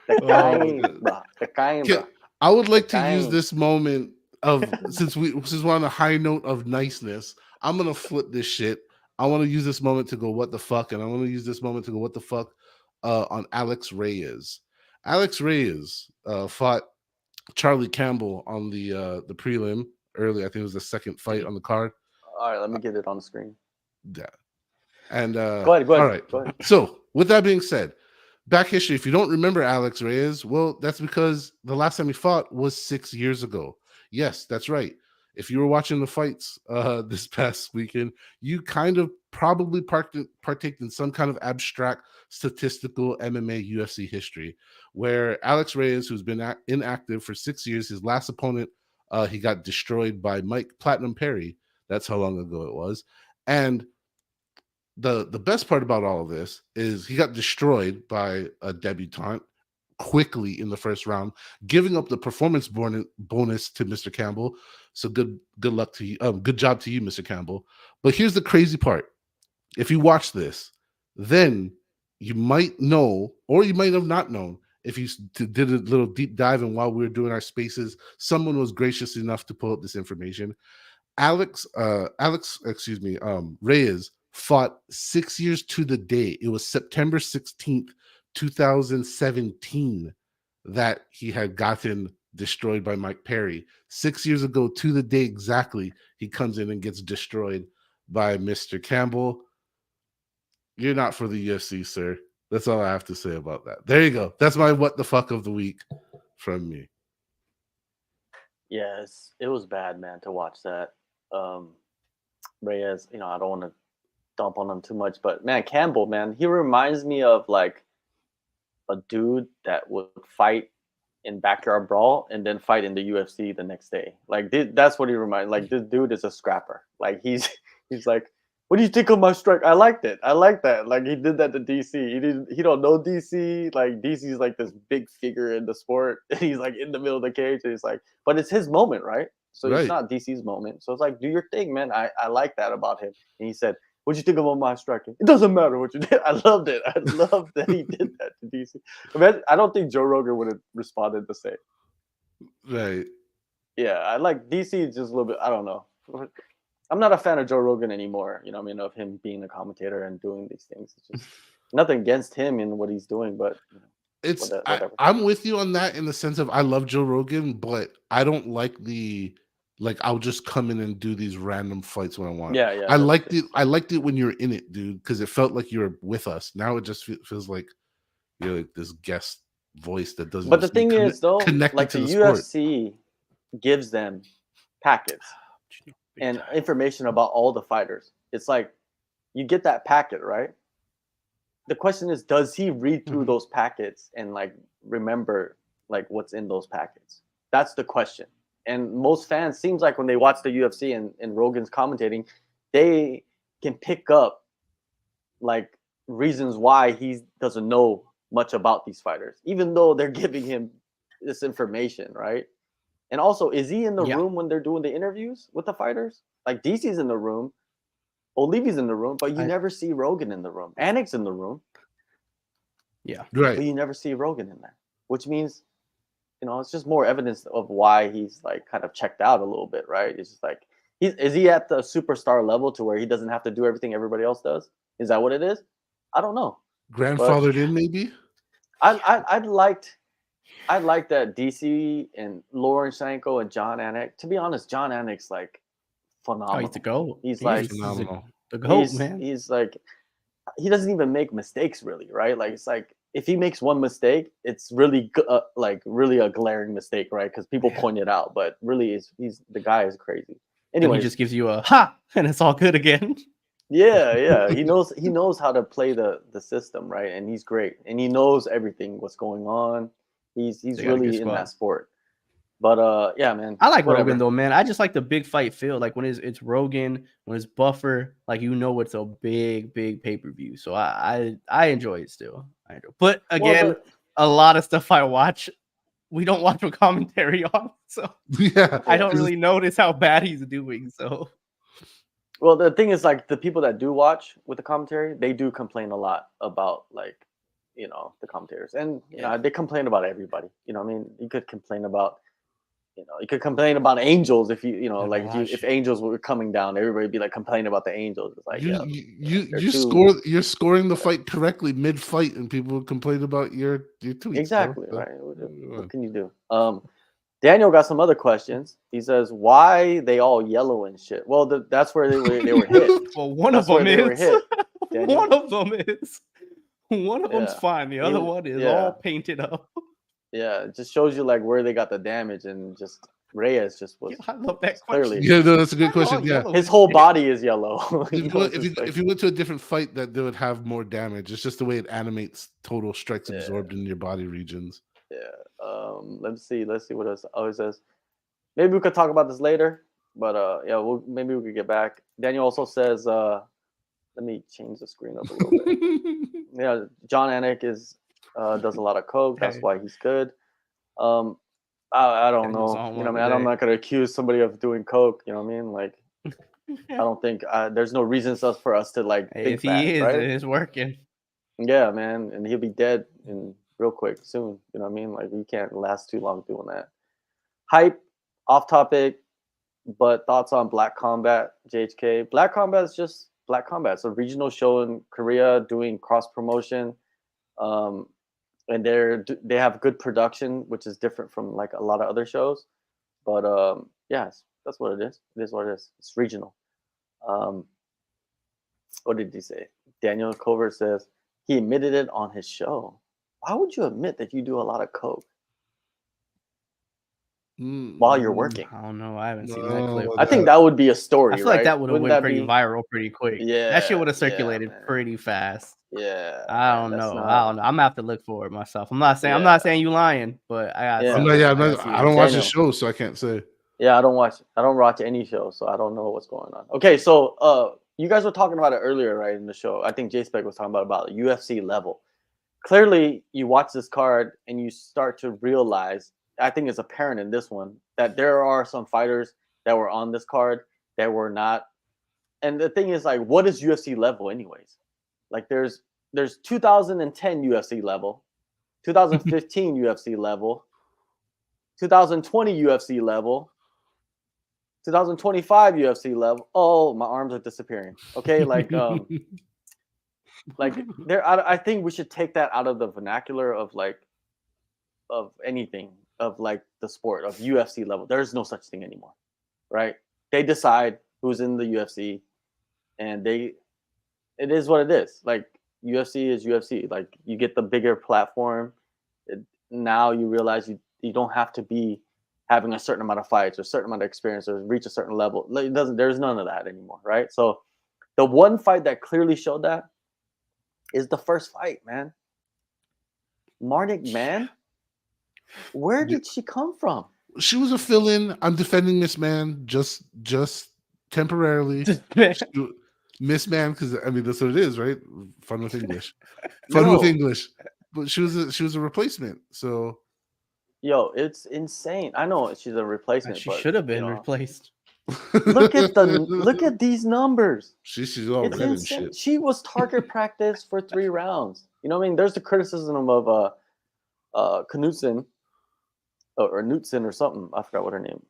The kind, bro. I would like to use this moment of since we're on a high note of niceness. I'm gonna flip this shit. I want to use this moment to go what the fuck, and I want to use this moment to go what the fuck on Alex Reyes. Alex Reyes fought Charlie Campbell on the prelim early. I think it was the second fight on the card. All right, let me get it on the screen. Yeah, and go ahead. All right. Go ahead. So with that being said, back history. If you don't remember Alex Reyes, well, that's because the last time he fought was 6 years ago. Yes, that's right. If you were watching the fights this past weekend, you kind of probably partaked in some kind of abstract statistical MMA UFC history where Alex Reyes, who's been inactive for 6 years, his last opponent, he got destroyed by Mike Platinum Perry. That's how long ago it was. And the best part about all of this is he got destroyed by a debutante quickly in the first round, giving up the performance bonus to Mr. Campbell. So good luck to you. Good job to you, Mr. Campbell. But here's the crazy part. If you watch this, then you might know, or you might have not known, if you did a little deep dive, and while we were doing our spaces, someone was gracious enough to pull up this information. Reyes fought 6 years to the day. It was September 16th, 2017 that he had gotten destroyed by Mike Perry. 6 years ago to the day exactly, he comes in and gets destroyed by Mr. Campbell. You're not for the UFC, sir. That's all I have to say about that. There you go. That's my what the fuck of the week from me. Yes, it was bad, man, to watch that. Reyes, I don't want to dump on him too much, but man, Campbell, man, he reminds me of like a dude that would fight in backyard brawl and then fight in the UFC the next day. Like that's what he reminds. Like this dude is a scrapper. Like he's like, what do you think of my strike? I liked it. I like that. Like he did that to DC. He don't know DC. Like DC's like this big figure in the sport. And he's like in the middle of the cage. And he's like, but it's his moment, right? So It's not DC's moment. So it's like, do your thing, man. I like that about him. And he said, what'd you think about my striking? It doesn't matter what you did. I loved it. I loved that he did that to DC. I don't think Joe Rogan would have responded the same. Right. Yeah, I like DC just a little bit. I don't know. I'm not a fan of Joe Rogan anymore. You know, what I mean, of him being a commentator and doing these things. It's just nothing against him and what he's doing, but you know, It's whatever. I'm with you on that in the sense of I love Joe Rogan, but I don't like I'll just come in and do these random fights when I want. Yeah, yeah. I liked it when you're in it, dude, because it felt like you were with us. Now it just feels like you're like this guest voice that doesn't But the seem thing is, though, connected like to the the sport. UFC gives them packets and information about all the fighters. It's like you get that packet, right? The question is, does he read through those packets and like remember like what's in those packets? That's the question. And most fans seems like when they watch the UFC and Rogan's commentating, they can pick up like reasons why he doesn't know much about these fighters, even though they're giving him this information, right? And also, is he in the Yeah. room when they're doing the interviews with the fighters? Like DC's in the room, Olivia's in the room, but you never see Rogan in the room. Anik's in the room. Yeah. Right. But you never see Rogan in there, which means, you know, it's just more evidence of why he's like kind of checked out a little bit, right? It's just like, is he at the superstar level to where he doesn't have to do everything everybody else does? Is that what it is? I don't know. Grandfathered in, maybe? I'd liked that DC and Lawrence and John Anik. To be honest, John Anik's like phenomenal. Oh, he's the GOAT. He's like phenomenal. The GOAT, man. He's like, he doesn't even make mistakes really, right? Like it's like if he makes one mistake, it's really like really a glaring mistake, right? Because people point it out, but really he's the guy is crazy. Anyway, he just gives you a ha, and it's all good again. Yeah, he knows how to play the system, right? And he's great, and he knows everything what's going on. He's really in that sport. But yeah, man, I like Rogan though, man. I just like the big fight feel. Like when it's Rogan, when it's Buffer, like you know it's a big pay-per-view. So I enjoy it still. But again, a lot of stuff I watch, we don't watch a commentary on. So yeah, I don't really notice how bad he's doing. So well, the thing is, like the people that do watch with the commentary, they do complain a lot about like, you know, the commentators, and you know, they complain about everybody. You know, what I mean, you could complain about, you know, you could complain about angels if you know, like if angels were coming down, everybody would be like complaining about the angels. It's like you're scoring the fight correctly mid fight, and people would complain about your tweets. Exactly, right? What can you do? Daniel got some other questions. He says, "Why they all yellow and shit?" Well, that's where they were hit. Well, one of them is. Daniel. One of them is. One of them's fine. The other one is all painted up. Yeah, it just shows you like where they got the damage, and just Reyes just was. I love that clearly. Yeah, no, that's a good question. Yeah, his whole body is yellow. If you went to a different fight, that they would have more damage. It's just the way it animates total strikes absorbed in your body regions. Yeah. Let's see what else. Oh, it says maybe we could talk about this later, but yeah, maybe we could get back. Daniel also says, let me change the screen up a little bit. Yeah, John Anik does a lot of coke. That's why he's good. I don't know. You know, what I mean, I'm not gonna accuse somebody of doing coke. You know what I mean? Like, I don't think there's no reason for us to like. Think if he is, right? It's working. Yeah, man, and he'll be dead in real quick soon. You know what I mean? Like, you can't last too long doing that. Hype, off topic, but thoughts on Black Combat, JHK. Black Combat is just Black Combat. It's a regional show in Korea doing cross promotion. And they have good production, which is different from like a lot of other shows. But yeah, that's what it is. It is what it is. It's regional. What did he say? Daniel Covert says he admitted it on his show. Why would you admit that you do a lot of coke while you're working? I don't know. I haven't seen that clip. I think that would be a story. I feel like that would have went pretty viral pretty quick. Yeah, that shit would have circulated pretty fast. Yeah, I don't know. I'm gonna have to look for it myself. I'm not saying you lying, but I got. I don't watch the show, so I can't say. Yeah, I don't watch any show, so I don't know what's going on. Okay, so you guys were talking about it earlier, right, in the show. I think J-Spec was talking about UFC level. Clearly, you watch this card and you start to realize, I think it's apparent in this one, that there are some fighters that were on this card that were not. And the thing is, like, what is UFC level anyways? Like, there's 2010 UFC level, 2015 UFC level, 2020 UFC level, 2025 UFC level. Oh, my arms are disappearing. Okay, like there. I think we should take that out of the vernacular of anything of like the sport of UFC level. There's no such thing anymore, right? They decide who's in the UFC, and it is what it is. Like UFC is UFC. Like you get the bigger platform. Now you realize you don't have to be having a certain amount of fights or a certain amount of experience or reach a certain level. It doesn't. There's none of that anymore, right? So the one fight that clearly showed that is the first fight, man. Marnik Man, where did she come from? She was a fill-in. I'm defending Miss Man just temporarily. Miss Man, because I mean that's what it is, right? Fun with English. Fun with English. But she was a replacement. So yo, it's insane. I know she's a replacement. She should have been replaced. Look at these numbers. She's all red and shit. She was target practice for 3 rounds. You know what I mean? There's the criticism of Knudsen or Knudsen or something. I forgot what her name.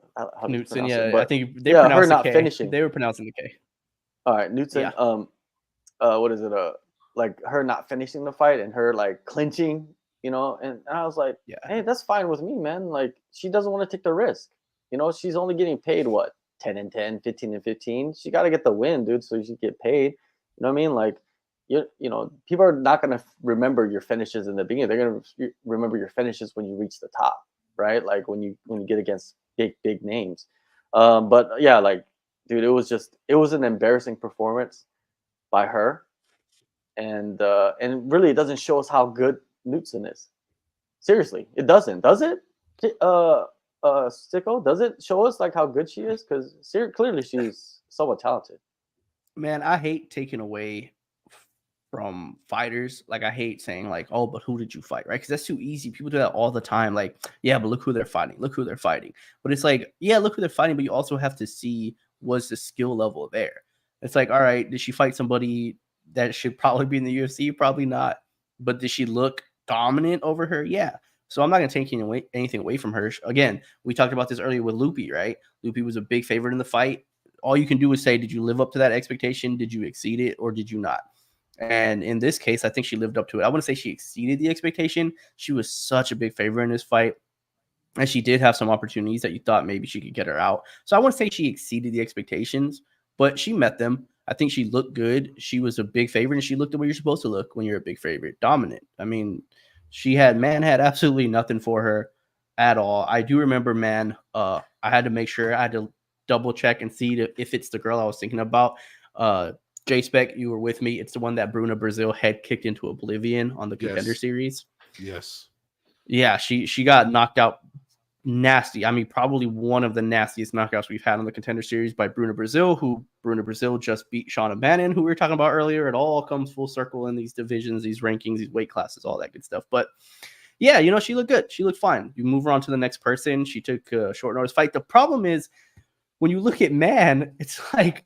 Knudsen, yeah. I think they pronounced her not K. finishing. They were pronouncing the K. All right, Knudsen. Yeah. What is it? Like her not finishing the fight and her like clinching. You know, and I was like, hey, that's fine with me, man. Like she doesn't want to take the risk. You know, she's only getting paid what? 10-10, 15-15. She got to get the win, dude, so she get paid. You know what I mean? Like, you know, people are not going to remember your finishes in the beginning. They're going to remember your finishes when you reach the top, right? Like when you get against big names. But yeah, like, dude, it was an embarrassing performance by her, and really, it doesn't show us how good Knudsen is. Seriously, it doesn't, does it? Sicko, does it show us like how good she is? Because clearly she's somewhat talented. Man, I hate taking away from fighters. Like I hate saying like, oh, but who did you fight, right? Because that's too easy. People do that all the time. Like, yeah, but look who they're fighting. Look who they're fighting. But it's like, yeah, look who they're fighting. But you also have to see, was the skill level there? It's like, all right, did she fight somebody that should probably be in the UFC? Probably not. But did she look dominant over her? Yeah. So I'm not going to take anything away from her. Again, we talked about this earlier with Loopy, right? Loopy was a big favorite in the fight. All you can do is say, did you live up to that expectation? Did you exceed it or did you not? And in this case, I think she lived up to it. I wouldn't say she exceeded the expectation. She was such a big favorite in this fight. And she did have some opportunities that you thought maybe she could get her out. So I wouldn't say she exceeded the expectations, but she met them. I think she looked good. She was a big favorite and she looked the way you're supposed to look when you're a big favorite. Dominant. I mean, Man had absolutely nothing for her at all. I do remember, Man, I had to make sure I had to double check and see if it's the girl I was thinking about. J-Spec, you were with me. It's the one that Bruna Brazil head kicked into oblivion on the Contender Series. Yes. Yeah, she got knocked out nasty. I mean, probably one of the nastiest knockouts we've had on the Contender Series by Bruna Brazil, who Bruna Brazil just beat Shauna Bannon, who we were talking about earlier. It all comes full circle in these divisions, these rankings, these weight classes, all that good stuff. But yeah, you know, she looked good. She looked fine. You move her on to the next person. She took a short notice fight. The problem is when you look at Man, it's like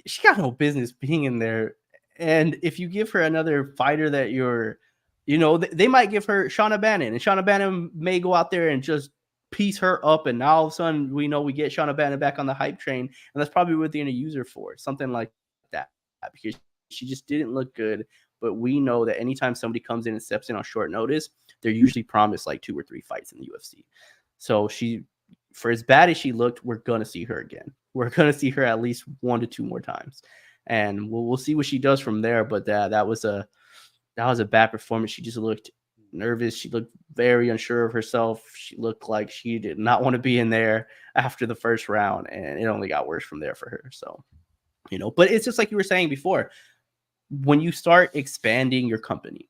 she got no business being in there. And if you give her another fighter that they might give her Shauna Bannon, and Shauna Bannon may go out there and just piece her up, and now all of a sudden we know we get Shauna Bannon back on the hype train, and that's probably what they're going to use her for, something like that, because she just didn't look good. But we know that anytime somebody comes in and steps in on short notice, they're usually promised like 2 or 3 fights in the UFC. So for as bad as she looked, we're going to see her again. We're going to see her at least 1 to 2 more times, and we'll see what she does from there. But that was a bad performance. She just looked nervous. She looked very unsure of herself. She looked like she did not want to be in there after the first round, and it only got worse from there for her. So, but it's just like you were saying before, when you start expanding your company,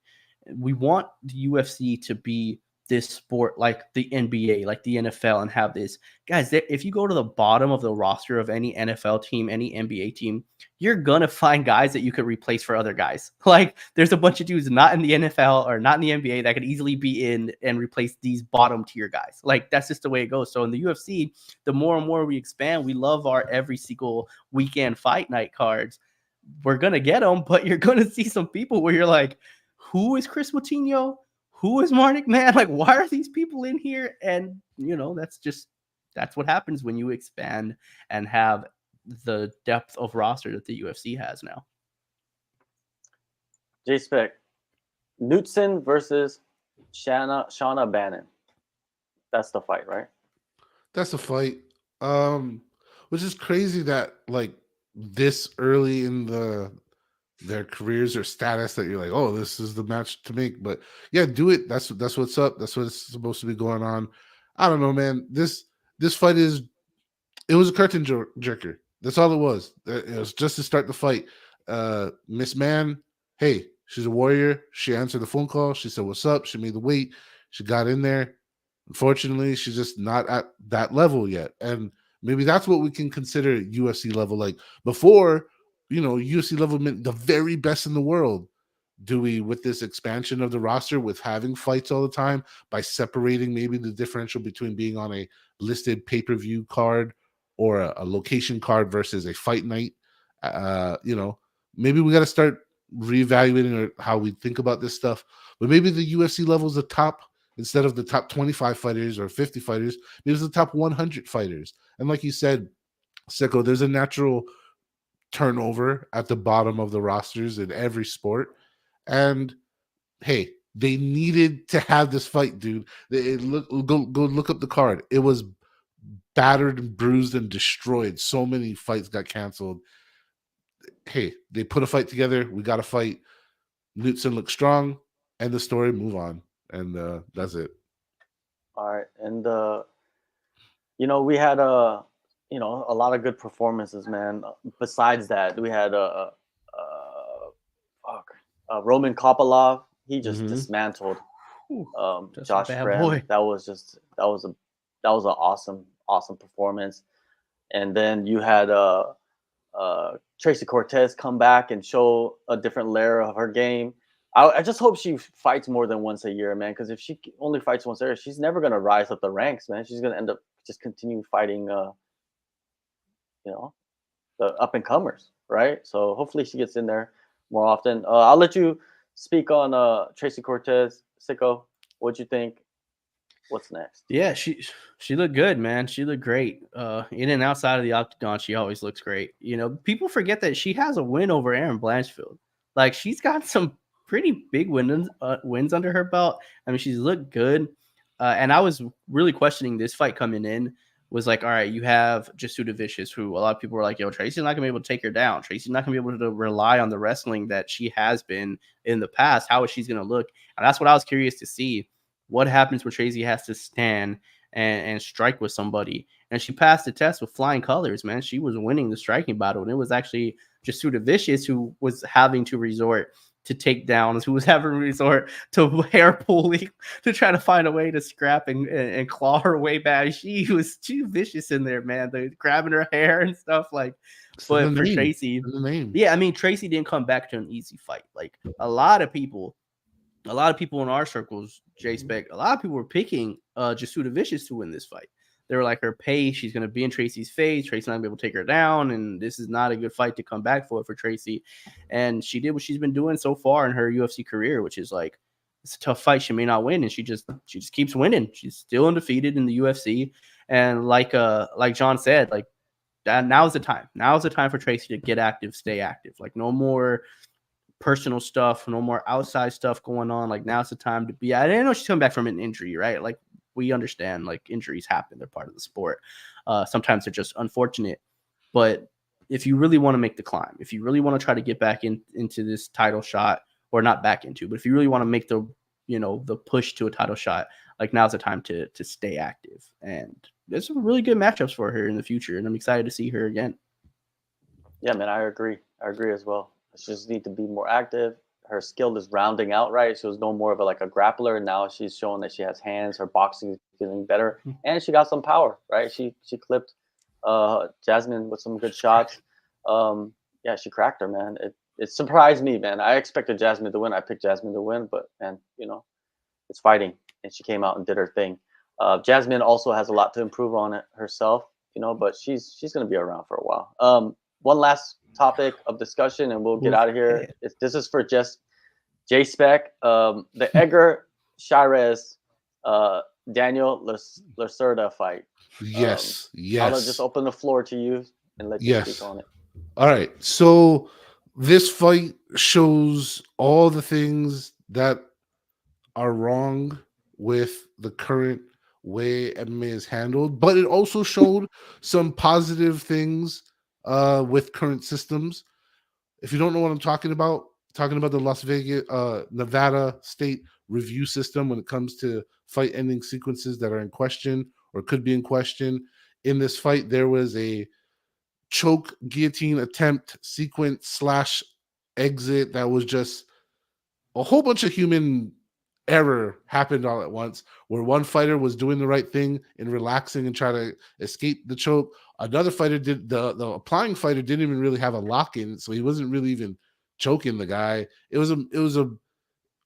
we want the UFC to be this sport like the NBA, like the NFL, and have this. Guys, if you go to the bottom of the roster of any NFL team, any NBA team, you're going to find guys that you could replace for other guys. Like there's a bunch of dudes not in the NFL or not in the NBA that could easily be in and replace these bottom tier guys. Like that's just the way it goes. So in the UFC, the more and more we expand, we love our every single weekend fight night cards. We're going to get them, but you're going to see some people where you're like, who is Chris Moutinho? who is Marnik, man? Like, why are these people in here? And that's what happens when you expand and have the depth of roster that the UFC has now. J-Spec, Knutson versus Shauna Bannon. That's the fight, right? That's a fight. Which is crazy that like this early in their careers or status that you're like, oh, this is the match to make. But yeah, do it. That's what's up. That's what's supposed to be going on. I don't know, man. This fight it was a curtain jerker. That's all it was. It was just to start the fight. Miss Man, hey, she's a warrior. She answered the phone call. She said, what's up? She made the weight. She got in there. Unfortunately, she's just not at that level yet. And maybe that's what we can consider UFC level. Like before, UFC level meant the very best in the world. Do we, with this expansion of the roster, with having fights all the time, by separating maybe the differential between being on a listed pay-per-view card or a location card versus a fight night, maybe we got to start reevaluating how we think about this stuff. But maybe the UFC level is the top, instead of the top 25 fighters or 50 fighters, maybe it's the top 100 fighters. And like you said, Sicko, there's a natural turnover at the bottom of the rosters in every sport. And hey, they needed to have this fight, dude. Go look up the card. It was battered and bruised and destroyed. So many fights got canceled. Hey, they put a fight together. We got a fight. Knutson looked strong. End the story. Move on. And that's it. All right. And we had a lot of good performances, man. Besides that, we had Roman Kopylov. He just dismantled Josh Friend. That was an awesome performance. And then you had Tracy Cortez come back and show a different layer of her game. I just hope she fights more than once a year, man. Because if she only fights once a year, she's never gonna rise up the ranks, man. She's gonna end up just continue fighting, the up and comers, right? So hopefully she gets in there more often. I'll let you speak on Tracy Cortez. Sicko, what'd you think? What's next? Yeah, she looked good, man. She looked great. In and outside of the octagon, she always looks great. People forget that she has a win over Erin Blanchfield. Like, she's got some pretty big wins under her belt. I mean, she's looked good. And I was really questioning this fight coming in. Was like, all right, you have Jasuda Vicious, who a lot of people were like, yo, Tracy's not gonna be able to take her down. Tracy's not gonna be able to rely on the wrestling that she has been in the past. How is she gonna look? And that's what I was curious to see. What happens when Tracy has to stand and strike with somebody? And she passed the test with flying colors, man. She was winning the striking battle. And it was actually Jasuda Vicious who was having to resort to takedowns, who was having to resort to hair pulling to try to find a way to scrap and claw her way back. She was too vicious in there, man. They're grabbing her hair and stuff like. But for Tracy, yeah, I mean, Tracy didn't come back to an easy fight. Like a lot of people in our circles, J-Spec, a lot of people were picking Jasuda Vicious to win this fight. They were like, her pace, she's going to be in Tracy's face. Tracy's not going to be able to take her down. And this is not a good fight to come back for Tracy. And she did what she's been doing so far in her UFC career, which is like, it's a tough fight. She may not win. And she just keeps winning. She's still undefeated in the UFC. And like John said, like, now's the time. Now's the time for Tracy to get active, stay active. Like, no more personal stuff, no more outside stuff going on. Like, now's the time to be. I didn't know she's coming back from an injury, right? Like, we understand, like, injuries happen. They're part of the sport. Sometimes they're just unfortunate. But if you really want to make the climb, if you really want to try to get back into this title shot, or not back into, but if you really want to make the push to a title shot, like, now's the time to stay active. And there's some really good matchups for her in the future, and I'm excited to see her again. Yeah, man, I agree as well. She just need to be more active. Her skill is rounding out, right? She was no more of a grappler. Now she's showing that she has hands. Her boxing is getting better, and she got some power, right? She clipped Jasmine with some good shots. Yeah, she cracked her, man. It surprised me, man. I expected Jasmine to win. I picked Jasmine to win, but man, it's fighting, and she came out and did her thing. Jasmine also has a lot to improve on it herself, but she's going to be around for a while. One last topic of discussion, and we'll get out of here. This is for just J-Spec. The Edgar Shirez, Daniel Lacerda fight. Yes, I'll just yes, open the floor to you and let you speak yes. on it. All right. So this fight shows all the things that are wrong with the current way MMA is handled, but it also showed some positive things with current systems. If you don't know what I'm talking about the Las Vegas, Nevada state review system when it comes to fight ending sequences that are in question or could be in question. In this fight, there was a choke guillotine attempt sequence slash exit that was just a whole bunch of human error happened all at once where one fighter was doing the right thing and relaxing and try to escape the choke. Another fighter did the applying fighter didn't even really have a lock in, so he wasn't really even choking the guy. It was a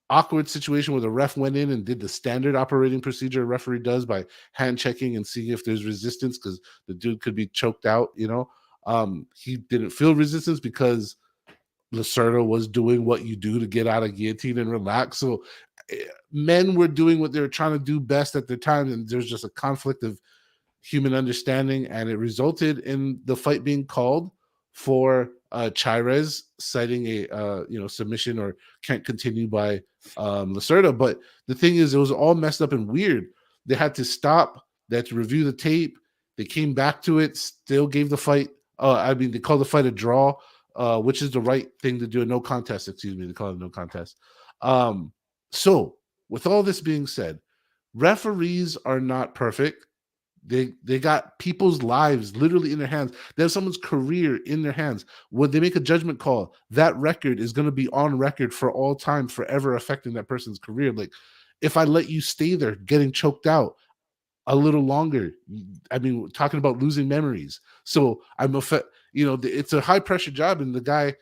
awkward situation where the ref went in and did the standard operating procedure a referee does by hand checking and seeing if there's resistance because the dude could be choked out, you know. He didn't feel resistance because Lacerda was doing what you do to get out of guillotine and relax. So men were doing what they were trying to do best at the time, and there's just a conflict of human understanding, and it resulted in the fight being called for Chirez citing a submission or can't continue by Lacerda. But the thing is, it was all messed up and weird. They had to stop. They had to review the tape. They came back to it. Still gave the fight. They called the fight a draw, which is the right thing to do. A no contest. Excuse me. They call it a no contest. So, with all this being said, referees are not perfect. They got people's lives literally in their hands. They have someone's career in their hands. When they make a judgment call, that record is going to be on record for all time, forever affecting that person's career. Like, if I let you stay there getting choked out a little longer, I mean, talking about losing memories. So it's a high pressure job, and the guy,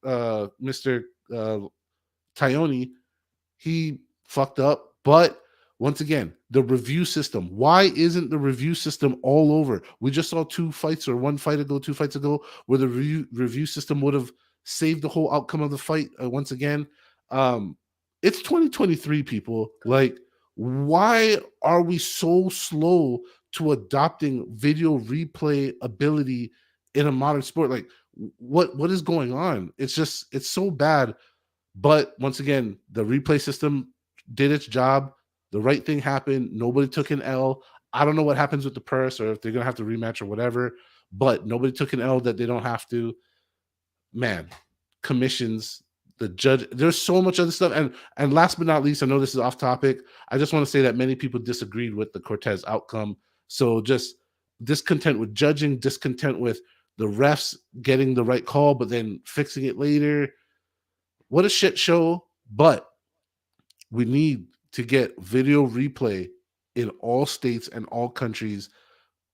Mr. Tyone, he fucked up. But once again, the review system. Why isn't the review system all over? We just saw two fights where the review system would have saved the whole outcome of the fight. Once again, it's 2023, people. Like, why are we so slow to adopting video replay ability in a modern sport? Like, what is going on? It's so bad. But once again, the replay system did its job. The right thing happened. Nobody took an L. I don't know what happens with the purse or if they're gonna have to rematch or whatever. But nobody took an L that they don't have to. Man, commissions, the judge. There's so much other stuff. And last but not least, I know this is off topic. I just want to say that many people disagreed with the Cortez outcome. So just discontent with judging, discontent with the refs getting the right call, but then fixing it later. What a shit show. But we need to get video replay in all states and all countries.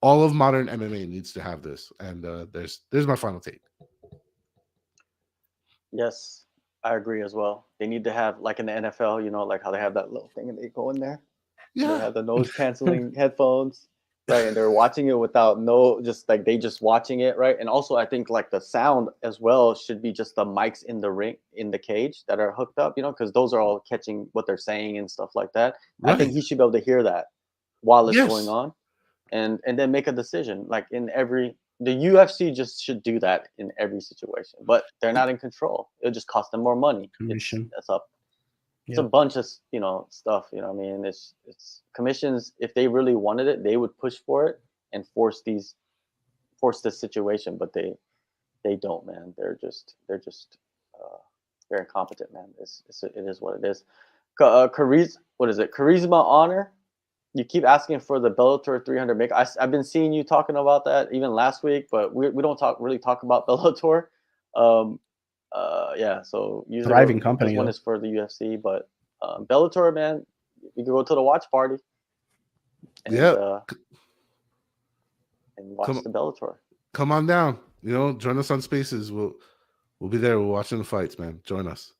All of modern MMA needs to have this. And there's my final take. Yes, I agree as well. They need to have, like in the NFL, like how they have that little thing and they go in there. They Yeah. have the noise canceling headphones, right? And they're watching it without just like they just watching it, right? And also, I think like the sound as well should be just the mics in the ring, in the cage that are hooked up, because those are all catching what they're saying and stuff like that. I think Right. he should be able to hear that while it's going Yes. on, and then make a decision. Like the UFC just should do that in every situation, but they're not in control. It'll just cost them more money. Commission. It's a Yep. bunch of stuff. What I mean, it's commissions. If they really wanted it, they would push for it and force this situation. But they don't, man. They're just very incompetent, man. It is what it is. What is it? Charisma Honor. You keep asking for the Bellator 300 make. I've been seeing you talking about that even last week, but we don't really talk about Bellator. Yeah, so usually Thriving company, this one though. is for the UFC, but Bellator, man, you can go to the watch party and Yeah. and watch Come the Bellator. come on down. Join us on Spaces. We'll be there. We're watching the fights, man. Join us.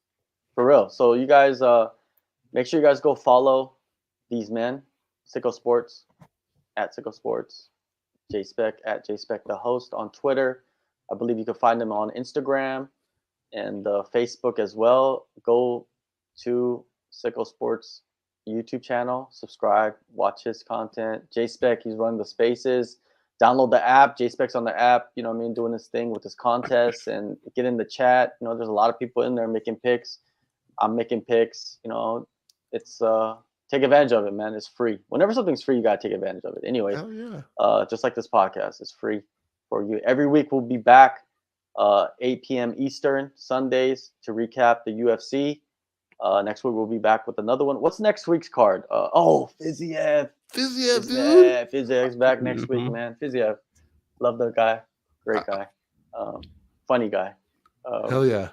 For real. So you guys make sure you guys go follow these men, Sicko Sports, at Sicko Sports, JSpec at JSpec the host on Twitter. I believe you can find them on Instagram and Facebook as well. Go to Sicko Sports YouTube channel. Subscribe, watch his content. J-Spec, he's running the spaces. Download the app. J-Spec's on the app, you know what I mean, doing his thing with his contests, and get in the chat. You know, there's a lot of people in there making picks. I'm making picks. You know, it's take advantage of it, man. It's free. Whenever something's free, you gotta take advantage of it. Anyways, Hell yeah. just like this podcast, it's free for you. Every week we'll be back 8 p.m. Eastern, Sundays, to recap the UFC. Next week we'll be back with another one. What's next week's card? Fiziev. Fiziev, dude. Fiziev's back next week, man. Fiziev. Love the guy. Great guy. Funny guy. Hell yeah.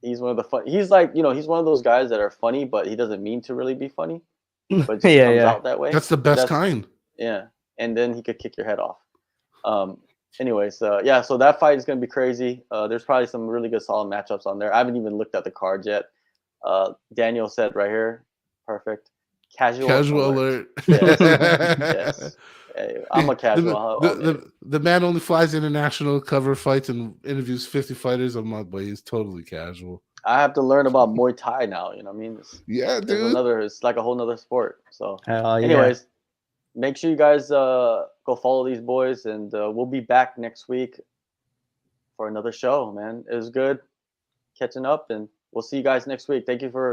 He's one of the fun. He's like, you know, he's one of those guys that are funny, but he doesn't mean to really be funny. But it just comes out that way. That's the best kind. Yeah. And then he could kick your head off. Anyways, yeah, so that fight is going to be crazy. There's probably some really good solid matchups on there. I haven't even looked at the cards yet. Daniel said right here, perfect. Casual alert. Yes. Yes. Hey, I'm a casual. The man only flies international, cover fights, and interviews 50 fighters a month, but he's totally casual. I have to learn about Muay Thai now. You know what I mean? Dude. It's like a whole nother sport. So, yeah. anyways, make sure you guys go follow these boys, and we'll be back next week for another show, man. It was good catching up, and we'll see you guys next week. Thank you for